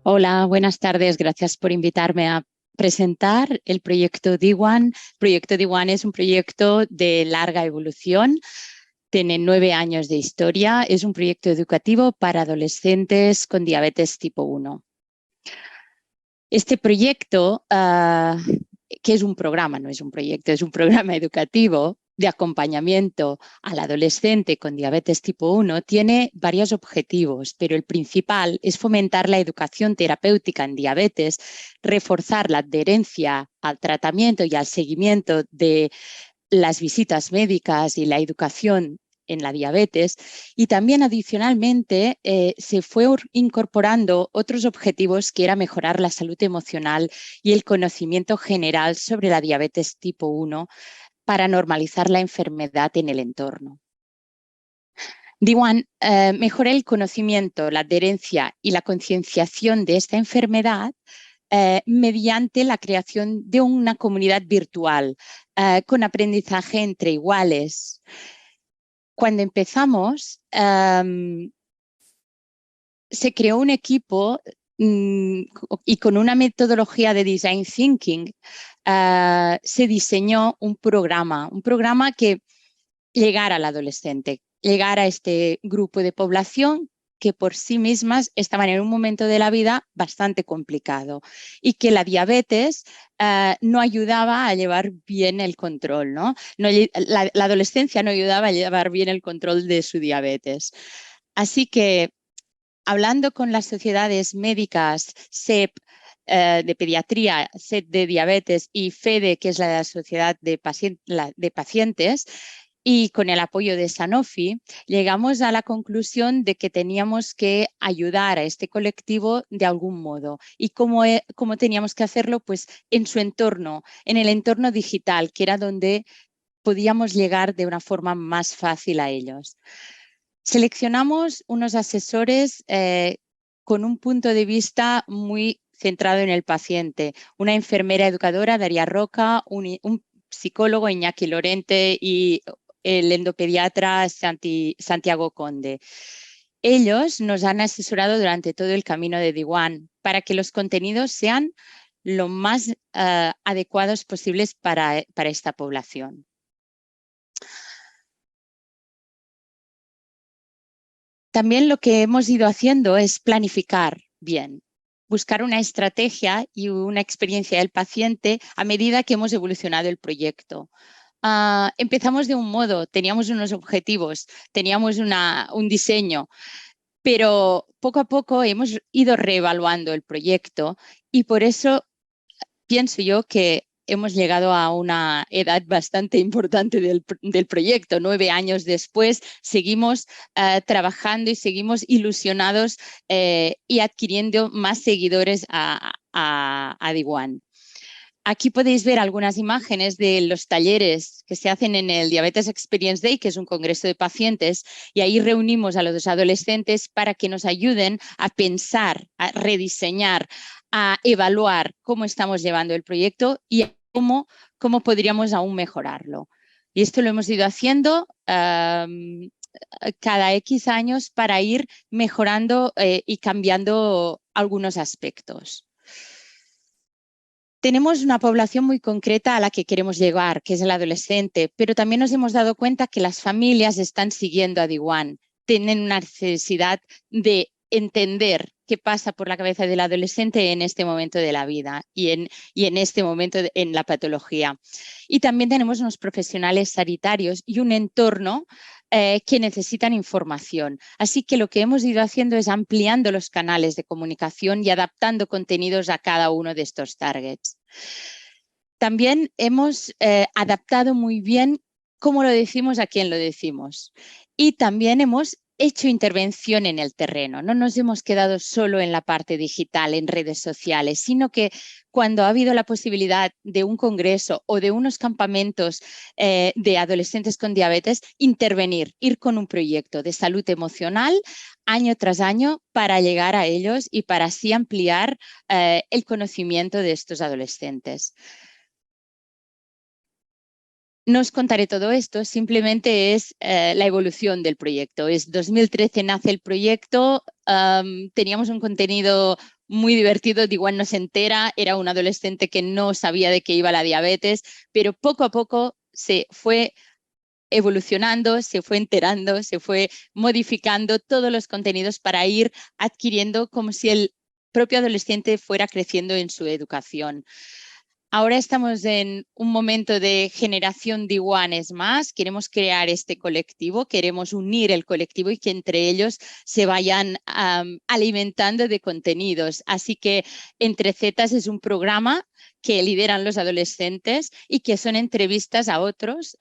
Hola, buenas tardes. Gracias por invitarme a presentar el proyecto D1. El proyecto D1 es un proyecto de larga evolución. Tiene 9 años de historia. Es un proyecto educativo para adolescentes con diabetes tipo 1. Este proyecto, que es un programa, no es un proyecto, es un programa educativo de acompañamiento al adolescente con diabetes tipo 1, tiene varios objetivos, pero el principal es fomentar la educación terapéutica en diabetes, reforzar la adherencia al tratamiento y al seguimiento de las visitas médicas y la educación en la diabetes, y también adicionalmente se fue incorporando otros objetivos que era mejorar la salud emocional y el conocimiento general sobre la diabetes tipo 1 para normalizar la enfermedad en el entorno. D1 mejora el conocimiento, la adherencia y la concienciación de esta enfermedad mediante la creación de una comunidad virtual con aprendizaje entre iguales. Cuando empezamos, se creó un equipo y con una metodología de Design Thinking se diseñó un programa que llegar al adolescente, llegar a este grupo de población que por sí mismas estaban en un momento de la vida bastante complicado y que la diabetes no ayudaba a llevar bien el control, ¿no? La adolescencia no ayudaba a llevar bien el control de su diabetes. Así que, hablando con las sociedades médicas, SEP, de pediatría, SEP de diabetes y FEDE, que es la sociedad de pacientes, y con el apoyo de Sanofi, llegamos a la conclusión de que teníamos que ayudar a este colectivo de algún modo. ¿Y cómo teníamos que hacerlo? Pues en su entorno, en el entorno digital, que era donde podíamos llegar de una forma más fácil a ellos. Seleccionamos unos asesores con un punto de vista muy centrado en el paciente. Una enfermera educadora, Daria Roca, un psicólogo, Iñaki Lorente, y el endopediatra Santiago Conde. Ellos nos han asesorado durante todo el camino de Diwan para que los contenidos sean lo más adecuados posibles para esta población. También lo que hemos ido haciendo es planificar bien, buscar una estrategia y una experiencia del paciente a medida que hemos evolucionado el proyecto. Empezamos de un modo, teníamos unos objetivos, teníamos un diseño, pero poco a poco hemos ido reevaluando el proyecto y por eso pienso yo que hemos llegado a una edad bastante importante del proyecto. 9 años después seguimos trabajando y seguimos ilusionados y adquiriendo más seguidores a Diwan. Aquí podéis ver algunas imágenes de los talleres que se hacen en el Diabetes Experience Day, que es un congreso de pacientes, y ahí reunimos a los adolescentes para que nos ayuden a pensar, a rediseñar, a evaluar cómo estamos llevando el proyecto y cómo podríamos aún mejorarlo. Y esto lo hemos ido haciendo cada X años para ir mejorando y cambiando algunos aspectos. Tenemos una población muy concreta a la que queremos llegar, que es el adolescente, pero también nos hemos dado cuenta que las familias están siguiendo a Diwan, tienen una necesidad de entender qué pasa por la cabeza del adolescente en este momento de la vida y en este momento en la patología. Y también tenemos unos profesionales sanitarios y un entorno que necesitan información. Así que lo que hemos ido haciendo es ampliando los canales de comunicación y adaptando contenidos a cada uno de estos targets. También hemos adaptado muy bien cómo lo decimos, a quién lo decimos. Y también hemos hecho intervención en el terreno. No nos hemos quedado solo en la parte digital, en redes sociales, sino que cuando ha habido la posibilidad de un congreso o de unos campamentos de adolescentes con diabetes, intervenir, ir con un proyecto de salud emocional año tras año para llegar a ellos y para así ampliar el conocimiento de estos adolescentes. No os contaré todo esto, simplemente es la evolución del proyecto. Es 2013 nace el proyecto, teníamos un contenido muy divertido, Diwan no se entera, era un adolescente que no sabía de qué iba la diabetes, pero poco a poco se fue evolucionando, se fue enterando, se fue modificando todos los contenidos para ir adquiriendo como si el propio adolescente fuera creciendo en su educación. Ahora estamos en un momento de generación Diwanes más, queremos crear este colectivo, queremos unir el colectivo y que entre ellos se vayan alimentando de contenidos. Así que Entre Zetas es un programa que lideran los adolescentes y que son entrevistas a otros,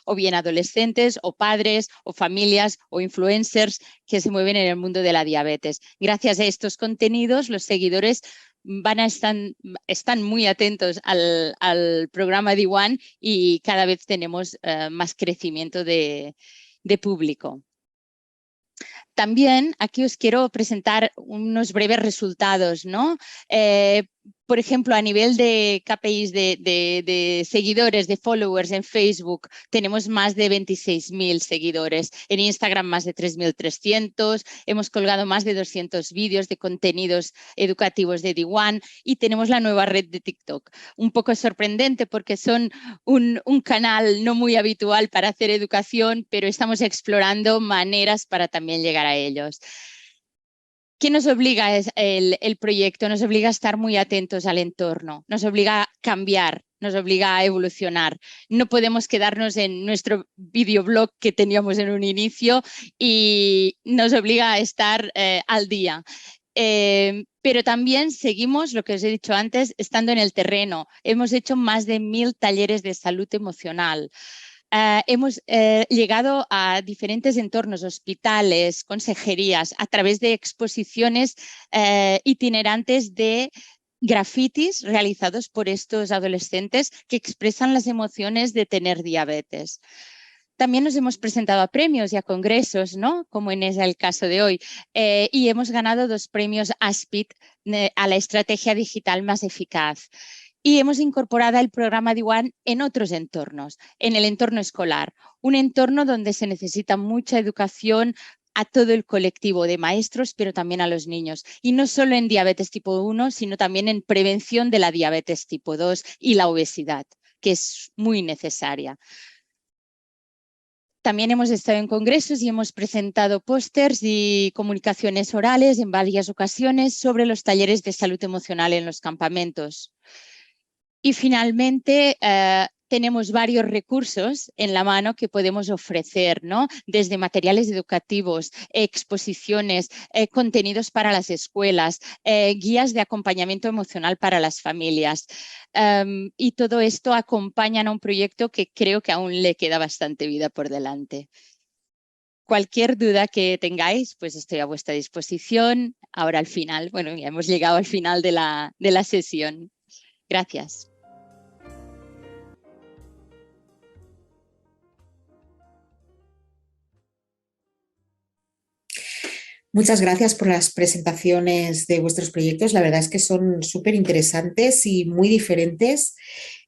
o bien adolescentes o padres o familias o influencers que se mueven en el mundo de la diabetes. Gracias a estos contenidos, los seguidores están muy atentos al programa Diwan y cada vez tenemos más crecimiento de público. También aquí os quiero presentar unos breves resultados, ¿no? Por ejemplo, a nivel de KPIs de seguidores, de followers en Facebook, tenemos más de 26.000 seguidores. En Instagram más de 3.300. Hemos colgado más de 200 vídeos de contenidos educativos de D1 y tenemos la nueva red de TikTok. Un poco sorprendente porque son un canal no muy habitual para hacer educación, pero estamos explorando maneras para también llegar a ellos. ¿Qué nos obliga el proyecto? Nos obliga a estar muy atentos al entorno, nos obliga a cambiar, nos obliga a evolucionar. No podemos quedarnos en nuestro videoblog que teníamos en un inicio y nos obliga a estar al día. Pero también seguimos, lo que os he dicho antes, estando en el terreno. Hemos hecho más de 1000 talleres de salud emocional. Hemos llegado a diferentes entornos, hospitales, consejerías, a través de exposiciones itinerantes de grafitis realizados por estos adolescentes que expresan las emociones de tener diabetes. También nos hemos presentado a premios y a congresos, ¿no? Como es el caso de hoy, y hemos ganado 2 premios ASPID a la estrategia digital más eficaz. Y hemos incorporado el programa D1 en otros entornos, en el entorno escolar, un entorno donde se necesita mucha educación a todo el colectivo de maestros, pero también a los niños. Y no solo en diabetes tipo 1, sino también en prevención de la diabetes tipo 2 y la obesidad, que es muy necesaria. También hemos estado en congresos y hemos presentado pósters y comunicaciones orales en varias ocasiones sobre los talleres de salud emocional en los campamentos. Y finalmente tenemos varios recursos en la mano que podemos ofrecer, ¿no? Desde materiales educativos, exposiciones, contenidos para las escuelas, guías de acompañamiento emocional para las familias. Y todo esto acompaña a un proyecto que creo que aún le queda bastante vida por delante. Cualquier duda que tengáis, pues estoy a vuestra disposición. Ahora al final, bueno, ya hemos llegado al final de la sesión. Gracias. Muchas gracias por las presentaciones de vuestros proyectos. La verdad es que son súper interesantes y muy diferentes.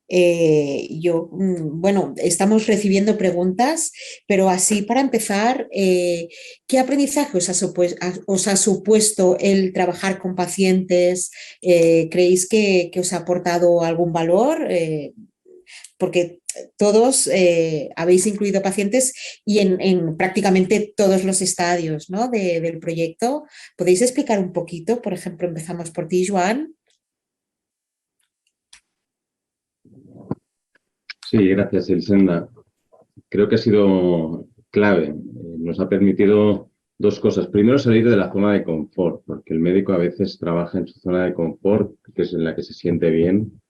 Bueno, estamos recibiendo preguntas, pero así para empezar, ¿qué aprendizaje os ha supuesto el trabajar con pacientes? ¿Creéis que os ha aportado algún valor? Porque todos habéis incluido pacientes y en prácticamente todos los estadios, ¿no? del proyecto. ¿Podéis explicar un poquito? Por ejemplo, empezamos por ti, Joan. Sí, gracias, Elisenda. Creo que ha sido clave. Nos ha permitido 2 cosas. Primero, salir de la zona de confort, porque el médico a veces trabaja en su zona de confort, que es en la que se siente bien,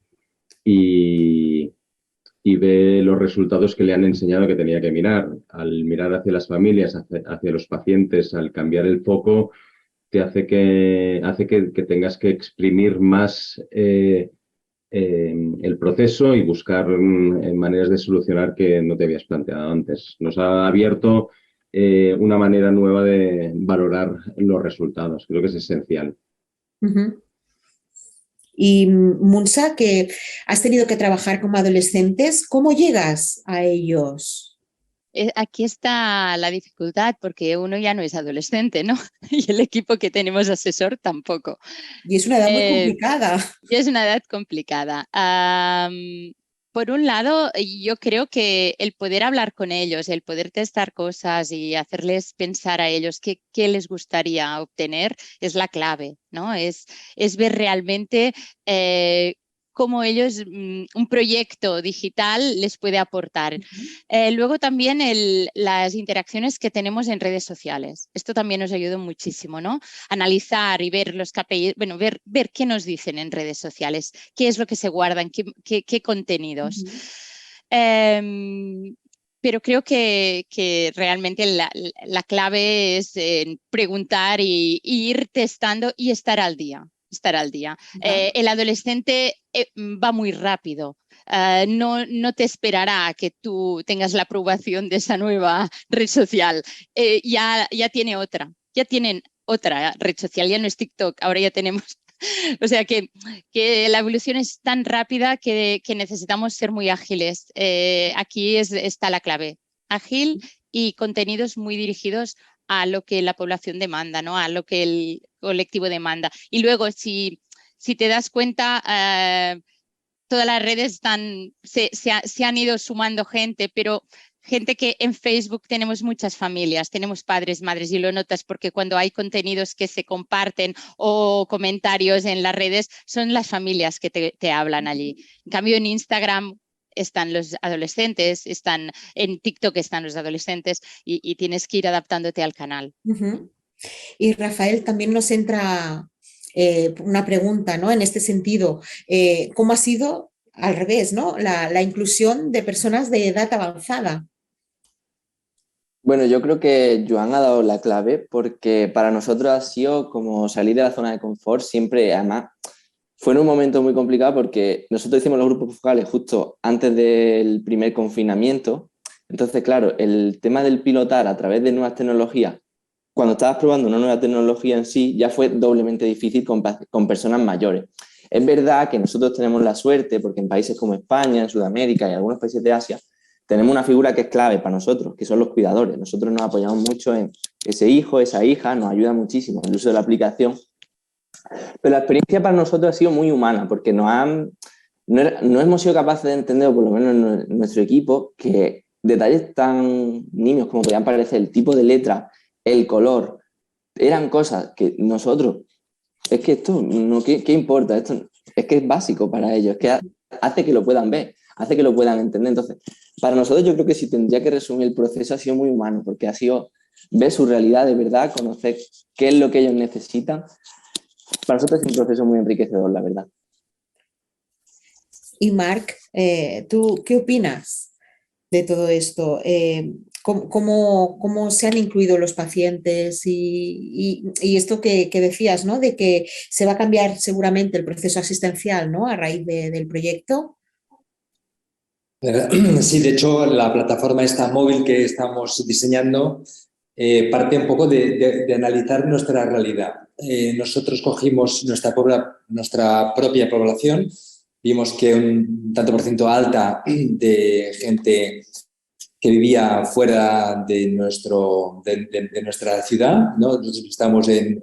y ve los resultados que le han enseñado que tenía que mirar. Al mirar hacia las familias, hacia los pacientes, al cambiar el foco, te hace que tengas que exprimir más el proceso y buscar maneras de solucionar que no te habías planteado antes. Nos ha abierto una manera nueva de valorar los resultados. Creo que es esencial. Uh-huh. Y Munsa, que has tenido que trabajar con adolescentes, ¿cómo llegas a ellos? Aquí está la dificultad porque uno ya no es adolescente, ¿no? Y el equipo que tenemos asesor tampoco. Y es una edad muy complicada. Y es una edad complicada. Por un lado, yo creo que el poder hablar con ellos, el poder testar cosas y hacerles pensar a ellos qué les gustaría obtener es la clave, ¿no? Es ver realmente cómo ellos, un proyecto digital les puede aportar. Luego también las interacciones que tenemos en redes sociales. Esto también nos ayuda muchísimo, ¿no? Analizar y ver los KPIs, bueno, ver qué nos dicen en redes sociales, qué es lo que se guardan, qué contenidos. Pero creo que realmente la clave es preguntar y ir testando y estar al día. El adolescente va muy rápido. No te esperará a que tú tengas la aprobación de esa nueva red social. Ya tienen otra red social, ya no es TikTok, ahora ya tenemos O sea que la evolución es tan rápida que necesitamos ser muy ágiles. Aquí está la clave. Ágil y contenidos muy dirigidos a lo que la población demanda, ¿no? A lo que el colectivo demanda. Y luego, si te das cuenta, todas las redes se han ido sumando gente, pero gente que en Facebook tenemos muchas familias, tenemos padres, madres, y lo notas porque cuando hay contenidos que se comparten o comentarios en las redes, son las familias que te hablan allí. En cambio, en Instagram están los adolescentes, en TikTok están los adolescentes y tienes que ir adaptándote al canal. Y Rafael, también nos entra una pregunta, ¿no? En este sentido, ¿cómo ha sido al revés, ¿no? La inclusión de personas de edad avanzada? Bueno, yo creo que Joan ha dado la clave porque para nosotros ha sido como salir de la zona de confort siempre. Además, fue en un momento muy complicado porque nosotros hicimos los grupos focales justo antes del primer confinamiento. Entonces, claro, el tema del pilotar a través de nuevas tecnologías, cuando estabas probando una nueva tecnología en sí, ya fue doblemente difícil con personas mayores. Es verdad que nosotros tenemos la suerte, porque en países como España, en Sudamérica y algunos países de Asia, tenemos una figura que es clave para nosotros, que son los cuidadores. Nosotros nos apoyamos mucho en ese hijo, esa hija, nos ayuda muchísimo en el uso de la aplicación. Pero la experiencia para nosotros ha sido muy humana, porque no hemos sido capaces de entender, o por lo menos en nuestro equipo, que detalles tan nimios como podían parecer el tipo de letra, el color, eran cosas que nosotros, es que esto, no, ¿qué importa? Esto es que es básico para ellos, es que hace que lo puedan ver, hace que lo puedan entender. Entonces, para nosotros yo creo que si tendría que resumir el proceso ha sido muy humano, porque ha sido ver su realidad de verdad, conocer qué es lo que ellos necesitan. Para nosotros es un proceso muy enriquecedor, la verdad. Y Marc, ¿tú qué opinas de todo esto? ¿Cómo se han incluido los pacientes y esto que decías, ¿no? De que se va a cambiar seguramente el proceso asistencial, ¿no? A raíz del proyecto. Sí, de hecho, la plataforma esta móvil que estamos diseñando parte un poco de analizar nuestra realidad. Nosotros cogimos nuestra propia población, vimos que un tanto por ciento alta de gente que vivía fuera de nuestra ciudad, ¿no? Nosotros estamos en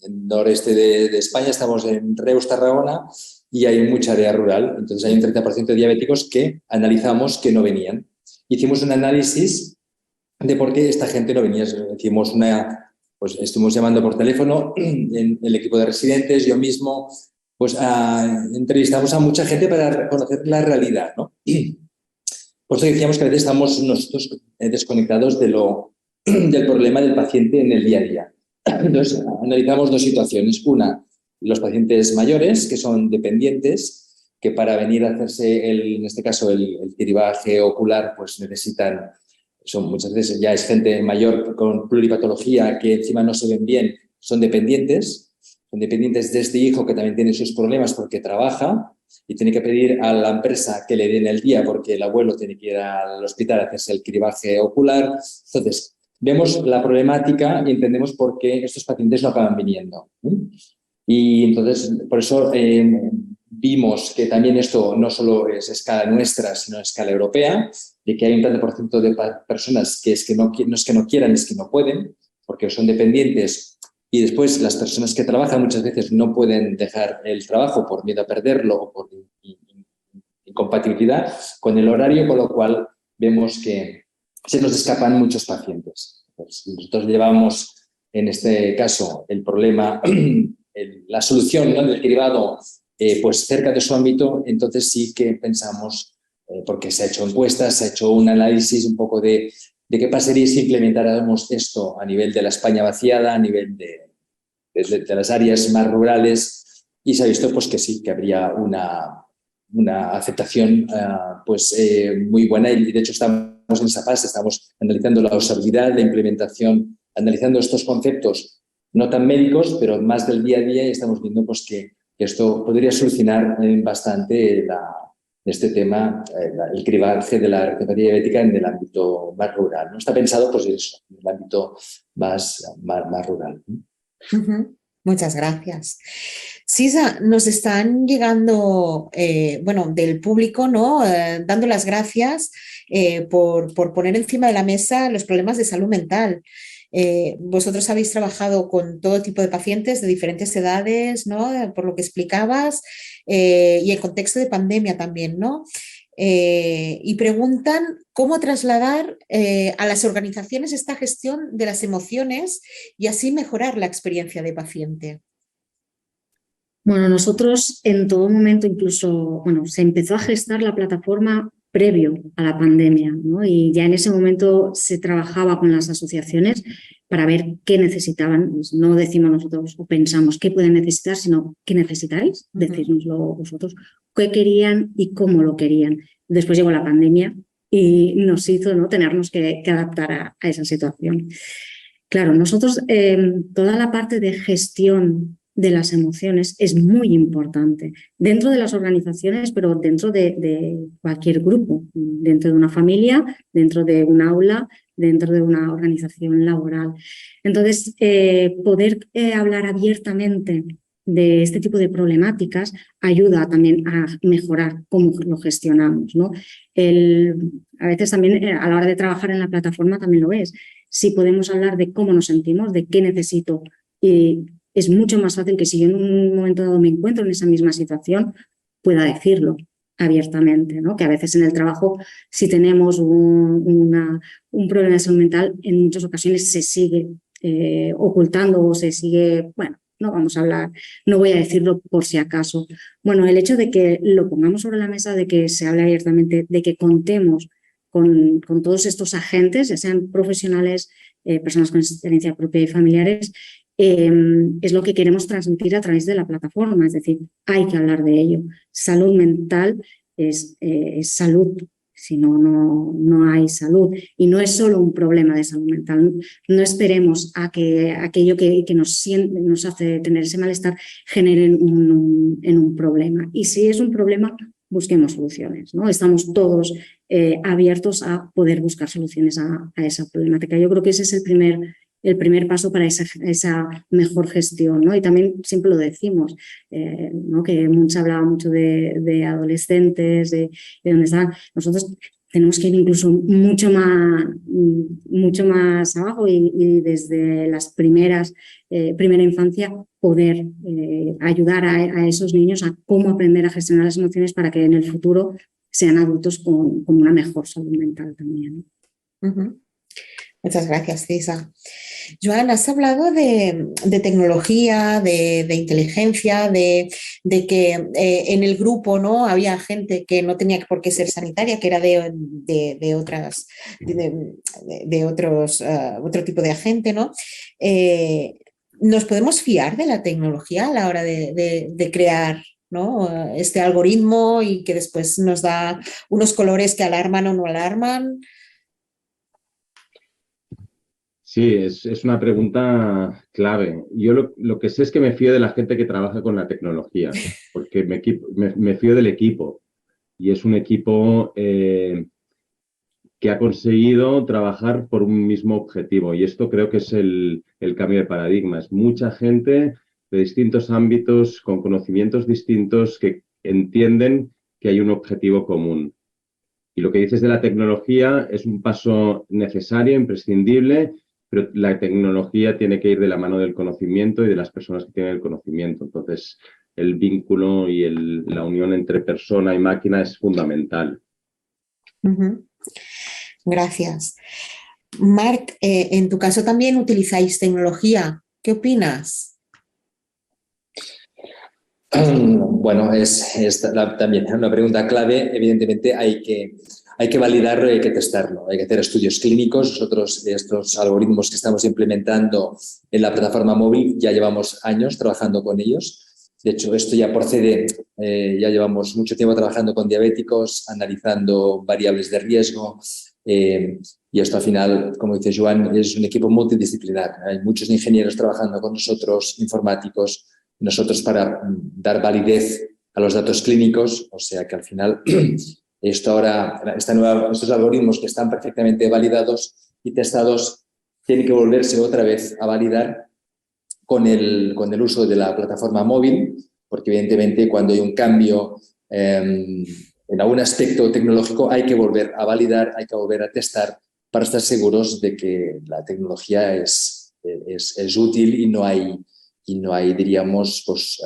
el noreste de España, estamos en Reus, Tarragona, y hay mucha área rural. Entonces hay un 30% de diabéticos que analizamos que no venían. Hicimos un análisis de por qué esta gente no venía. Pues estuvimos llamando por teléfono en el equipo de residentes, yo mismo, pues entrevistamos a mucha gente para conocer la realidad, ¿no? Por eso decíamos que a veces estamos nosotros desconectados del problema del paciente en el día a día. Entonces, analizamos dos situaciones. Una, los pacientes mayores, que son dependientes, que para venir a hacerse, en este caso, el cribaje ocular, pues muchas veces ya es gente mayor con pluripatología que encima no se ven bien, son dependientes de este hijo que también tiene sus problemas porque trabaja y tiene que pedir a la empresa que le den el día porque el abuelo tiene que ir al hospital a hacerse el cribaje ocular. Entonces, vemos la problemática y entendemos por qué estos pacientes no acaban viniendo. Y entonces, por eso vimos que también esto no solo es escala nuestra, sino escala europea, de que hay un tanto por ciento de personas que no es que no quieran, es que no pueden, porque son dependientes. Y después las personas que trabajan muchas veces no pueden dejar el trabajo por miedo a perderlo o por incompatibilidad con el horario, con lo cual vemos que se nos escapan muchos pacientes. Pues nosotros llevamos, en este caso, el problema, la solución, ¿no?, del cribado pues cerca de su ámbito. Entonces sí que pensamos, porque se ha hecho encuestas, se ha hecho un análisis un poco de qué pasaría si implementáramos esto a nivel de la España vaciada, a nivel de las áreas más rurales, y se ha visto pues que sí, que habría una aceptación muy buena, y de hecho estamos en esa fase, estamos analizando la usabilidad, la implementación, analizando estos conceptos no tan médicos, pero más del día a día, y estamos viendo pues que esto podría solucionar bastante este tema, el cribaje de la retinopatía diabética en el ámbito más rural, ¿no? Está pensado pues eso, en el ámbito más rural. Muchas gracias. Sisa, nos están llegando, bueno, del público, ¿no? Dando las gracias por poner encima de la mesa los problemas de salud mental. Vosotros habéis trabajado con todo tipo de pacientes de diferentes edades, ¿no? Por lo que explicabas, y en contexto de pandemia también, ¿no? Y preguntan cómo trasladar a las organizaciones esta gestión de las emociones y así mejorar la experiencia de paciente. Bueno, nosotros en todo momento, incluso, bueno, se empezó a gestar la plataforma previo a la pandemia, ¿no? Y ya en ese momento se trabajaba con las asociaciones para ver qué necesitaban. Pues no decimos nosotros o pensamos qué pueden necesitar, sino qué necesitáis, decírnoslo vosotros, qué querían y cómo lo querían. Después llegó la pandemia y nos hizo, ¿no?, tenernos que adaptar a esa situación. Claro, nosotros toda la parte de gestión de las emociones es muy importante dentro de las organizaciones, pero dentro de cualquier grupo, dentro de una familia, dentro de un aula, dentro de una organización laboral. Entonces, poder hablar abiertamente de este tipo de problemáticas ayuda también a mejorar cómo lo gestionamos, ¿no? A veces también a la hora de trabajar en la plataforma también lo es. Si podemos hablar de cómo nos sentimos, de qué necesito, y es mucho más fácil que si yo en un momento dado me encuentro en esa misma situación, pueda decirlo abiertamente, ¿no? Que a veces en el trabajo, si tenemos un problema de salud mental, en muchas ocasiones se sigue ocultando o se sigue, bueno, no vamos a hablar, no voy a decirlo por si acaso. Bueno, el hecho de que lo pongamos sobre la mesa, de que se hable abiertamente, de que contemos con todos estos agentes, ya sean profesionales, personas con experiencia propia y familiares, es lo que queremos transmitir a través de la plataforma. Es decir, hay que hablar de ello. Salud mental es salud, si no, no hay salud. Y no es solo un problema de salud mental. No esperemos a que aquello que nos hace tener ese malestar genere en un problema. Y si es un problema, busquemos soluciones, ¿no? Estamos todos abiertos a poder buscar soluciones a esa problemática. Yo creo que ese es el primer paso para esa mejor gestión, ¿no? Y también siempre lo decimos, ¿no?, que se hablaba mucho de adolescentes, de dónde están. Nosotros tenemos que ir incluso mucho más abajo y desde las primera infancia poder ayudar a esos niños a cómo aprender a gestionar las emociones para que en el futuro sean adultos con una mejor salud mental también. Muchas gracias, Cisa. Joan, has hablado de tecnología, de inteligencia, de que en el grupo, ¿no?, había gente que no tenía por qué ser sanitaria, que era otro tipo de agente, ¿no? ¿Nos podemos fiar de la tecnología a la hora de crear, ¿no?, este algoritmo y que después nos da unos colores que alarman o no alarman? Sí, es una pregunta clave. Yo lo que sé es que me fío de la gente que trabaja con la tecnología, porque me fío del equipo. Y es un equipo que ha conseguido trabajar por un mismo objetivo. Y esto creo que es el cambio de paradigma. Es mucha gente de distintos ámbitos, con conocimientos distintos, que entienden que hay un objetivo común. Y lo que dices de la tecnología es un paso necesario, imprescindible, pero la tecnología tiene que ir de la mano del conocimiento y de las personas que tienen el conocimiento. Entonces, el vínculo y la unión entre persona y máquina es fundamental. Gracias. Marc, en tu caso también utilizáis tecnología. ¿Qué opinas? Bueno, es también una pregunta clave. Evidentemente hay que validarlo y hay que testarlo. Hay que hacer estudios clínicos. Nosotros, estos algoritmos que estamos implementando en la plataforma móvil, ya llevamos años trabajando con ellos. De hecho, esto ya procede, ya llevamos mucho tiempo trabajando con diabéticos, analizando variables de riesgo. Y esto al final, como dice Joan, es un equipo multidisciplinar. Hay muchos ingenieros trabajando con nosotros, informáticos, nosotros para dar validez a los datos clínicos. O sea que al final estos algoritmos que están perfectamente validados y testados tienen que volverse otra vez a validar con el uso de la plataforma móvil porque evidentemente cuando hay un cambio en algún aspecto tecnológico hay que volver a validar, hay que volver a testar para estar seguros de que la tecnología es útil y no hay diríamos, pues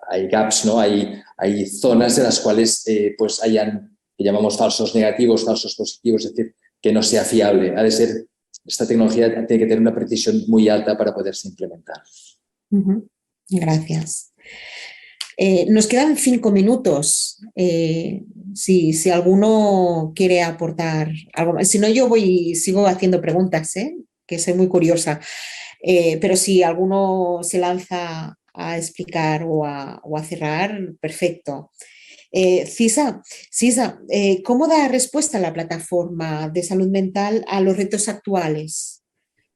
hay gaps, ¿no? Hay zonas en las cuales pues hayan, que llamamos falsos negativos, falsos positivos, es decir, que no sea fiable. Esta tecnología tiene que tener una precisión muy alta para poderse implementar. Gracias. Nos quedan 5 minutos. Si alguno quiere aportar algo más. Si no, sigo haciendo preguntas, que soy muy curiosa. Pero si alguno se lanza a explicar o a cerrar, perfecto. Sisa, ¿cómo da respuesta la plataforma de salud mental a los retos actuales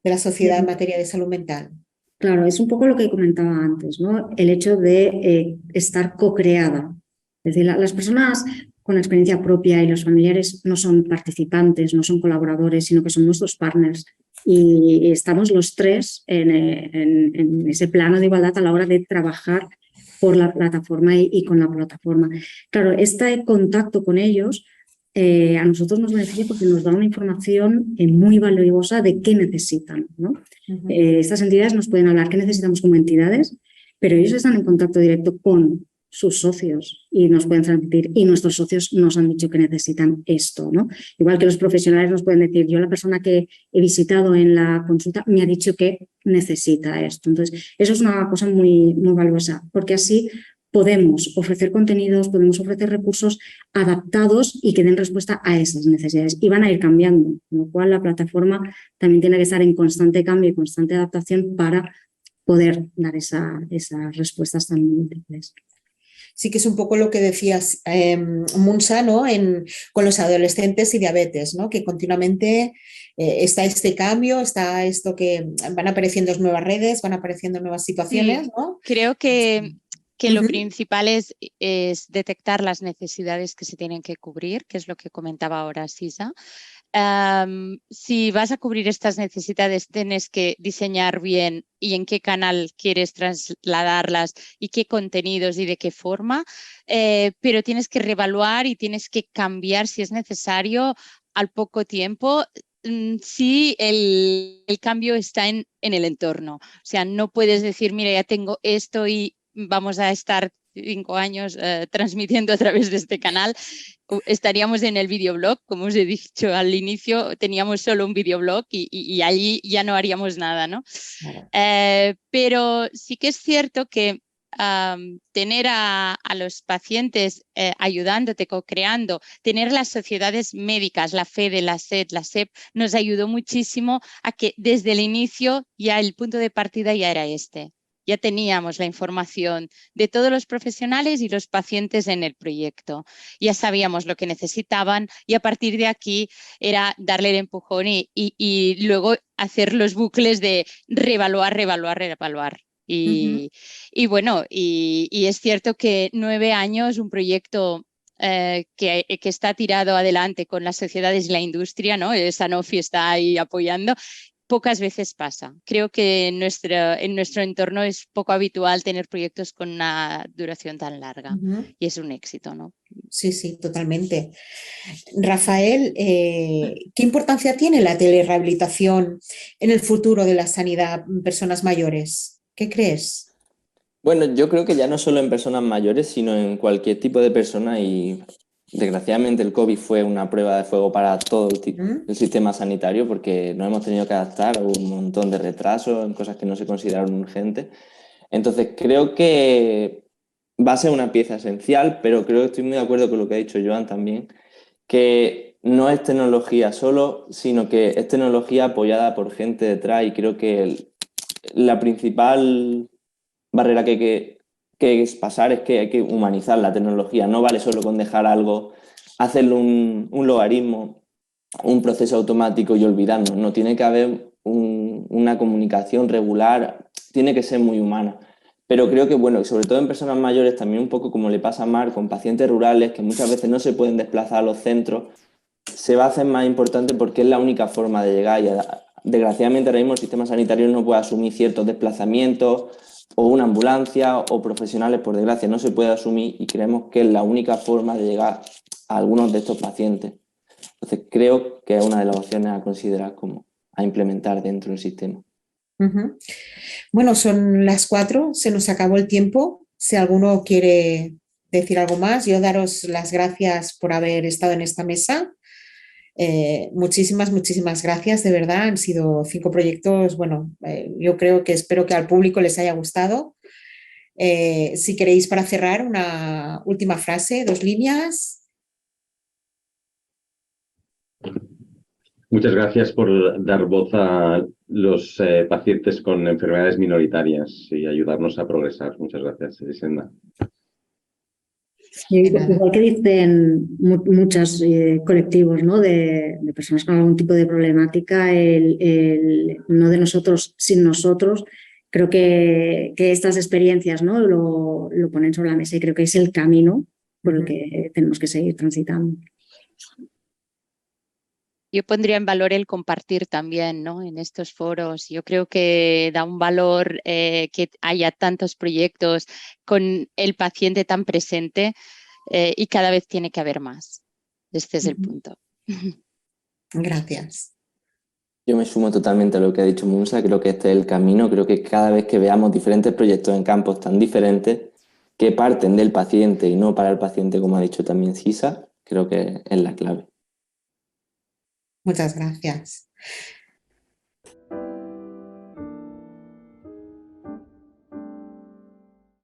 de la sociedad en materia de salud mental? Claro, es un poco lo que comentaba antes, ¿no? El hecho de estar co-creada. Es decir, las personas con experiencia propia y los familiares no son participantes, no son colaboradores, sino que son nuestros partners. Y estamos los tres en ese plano de igualdad a la hora de trabajar por la plataforma y con la plataforma. Claro, este contacto con ellos a nosotros nos beneficia porque nos da una información muy valiosa de qué necesitan, ¿no? Estas entidades nos pueden hablar qué necesitamos como entidades, pero ellos están en contacto directo con sus socios y nos pueden transmitir, y nuestros socios nos han dicho que necesitan esto, ¿no? Igual que los profesionales nos pueden decir, yo la persona que he visitado en la consulta me ha dicho que necesita esto. Entonces, eso es una cosa muy, muy valiosa, porque así podemos ofrecer contenidos, podemos ofrecer recursos adaptados y que den respuesta a esas necesidades y van a ir cambiando, con lo cual la plataforma también tiene que estar en constante cambio y constante adaptación para poder dar esas respuestas tan múltiples. Sí que es un poco lo que decías, Munsa, ¿no? Con los adolescentes y diabetes, ¿no? Que continuamente está este cambio, está esto que van apareciendo nuevas redes, van apareciendo nuevas situaciones, ¿no? Creo que lo principal es detectar las necesidades que se tienen que cubrir, que es lo que comentaba ahora Sisa. Si vas a cubrir estas necesidades, tienes que diseñar bien y en qué canal quieres trasladarlas y qué contenidos y de qué forma, pero tienes que reevaluar y tienes que cambiar si es necesario al poco tiempo si el cambio está en el entorno. O sea, no puedes decir, mira, ya tengo esto y vamos a estar 5 años transmitiendo a través de este canal. Estaríamos en el videoblog, como os he dicho al inicio, teníamos solo un videoblog y allí ya no haríamos nada, ¿no? Claro. Pero sí que es cierto que tener a los pacientes ayudándote, co-creando, tener las sociedades médicas, la FEDE, la SED, la SEP, nos ayudó muchísimo a que desde el inicio ya el punto de partida ya era este. Ya teníamos la información de todos los profesionales y los pacientes en el proyecto. Ya sabíamos lo que necesitaban y a partir de aquí era darle el empujón y luego hacer los bucles de reevaluar. Y bueno, y es cierto que 9 años, un proyecto que está tirado adelante con las sociedades y la industria, ¿no? Sanofi está ahí apoyando. Pocas veces pasa. Creo que en nuestro entorno es poco habitual tener proyectos con una duración tan larga y es un éxito, ¿no? Sí, totalmente. Rafael, ¿qué importancia tiene la telerehabilitación en el futuro de la sanidad en personas mayores? ¿Qué crees? Bueno, yo creo que ya no solo en personas mayores, sino en cualquier tipo de persona y desgraciadamente el COVID fue una prueba de fuego para todo el sistema sanitario porque nos hemos tenido que adaptar a un montón de retrasos en cosas que no se consideraron urgentes. Entonces creo que va a ser una pieza esencial, pero creo que estoy muy de acuerdo con lo que ha dicho Joan también, que no es tecnología solo, sino que es tecnología apoyada por gente detrás y creo que la principal barrera que es pasar es que hay que humanizar la tecnología. No vale solo con dejar algo, hacerlo un logaritmo, un proceso automático y olvidarnos. No, tiene que haber una comunicación regular, tiene que ser muy humana. Pero creo que, bueno, sobre todo en personas mayores, también un poco como le pasa a Mar, con pacientes rurales que muchas veces no se pueden desplazar a los centros, se va a hacer más importante porque es la única forma de llegar. Y desgraciadamente ahora mismo el sistema sanitario no puede asumir ciertos desplazamientos o una ambulancia o profesionales, por desgracia, no se puede asumir y creemos que es la única forma de llegar a algunos de estos pacientes. Entonces, creo que es una de las opciones a considerar como a implementar dentro del sistema. Bueno, son las 4, se nos acabó el tiempo. Si alguno quiere decir algo más, yo daros las gracias por haber estado en esta mesa. Muchísimas gracias, de verdad. Han sido 5 proyectos, bueno, yo creo que espero que al público les haya gustado. Si queréis, para cerrar, una última frase, 2 líneas. Muchas gracias por dar voz a los pacientes con enfermedades minoritarias y ayudarnos a progresar. Muchas gracias, Elisenda. Igual que dicen muchos colectivos, ¿no? de personas con algún tipo de problemática, el no de nosotros sin nosotros, creo que estas experiencias, ¿no? lo ponen sobre la mesa y creo que es el camino por el que tenemos que seguir transitando. Yo pondría en valor el compartir también, ¿no? En estos foros. Yo creo que da un valor que haya tantos proyectos con el paciente tan presente y cada vez tiene que haber más. Este es el punto. Gracias. Yo me sumo totalmente a lo que ha dicho Munsa, creo que este es el camino, creo que cada vez que veamos diferentes proyectos en campos tan diferentes que parten del paciente y no para el paciente, como ha dicho también Cisa, creo que es la clave. Muchas gracias.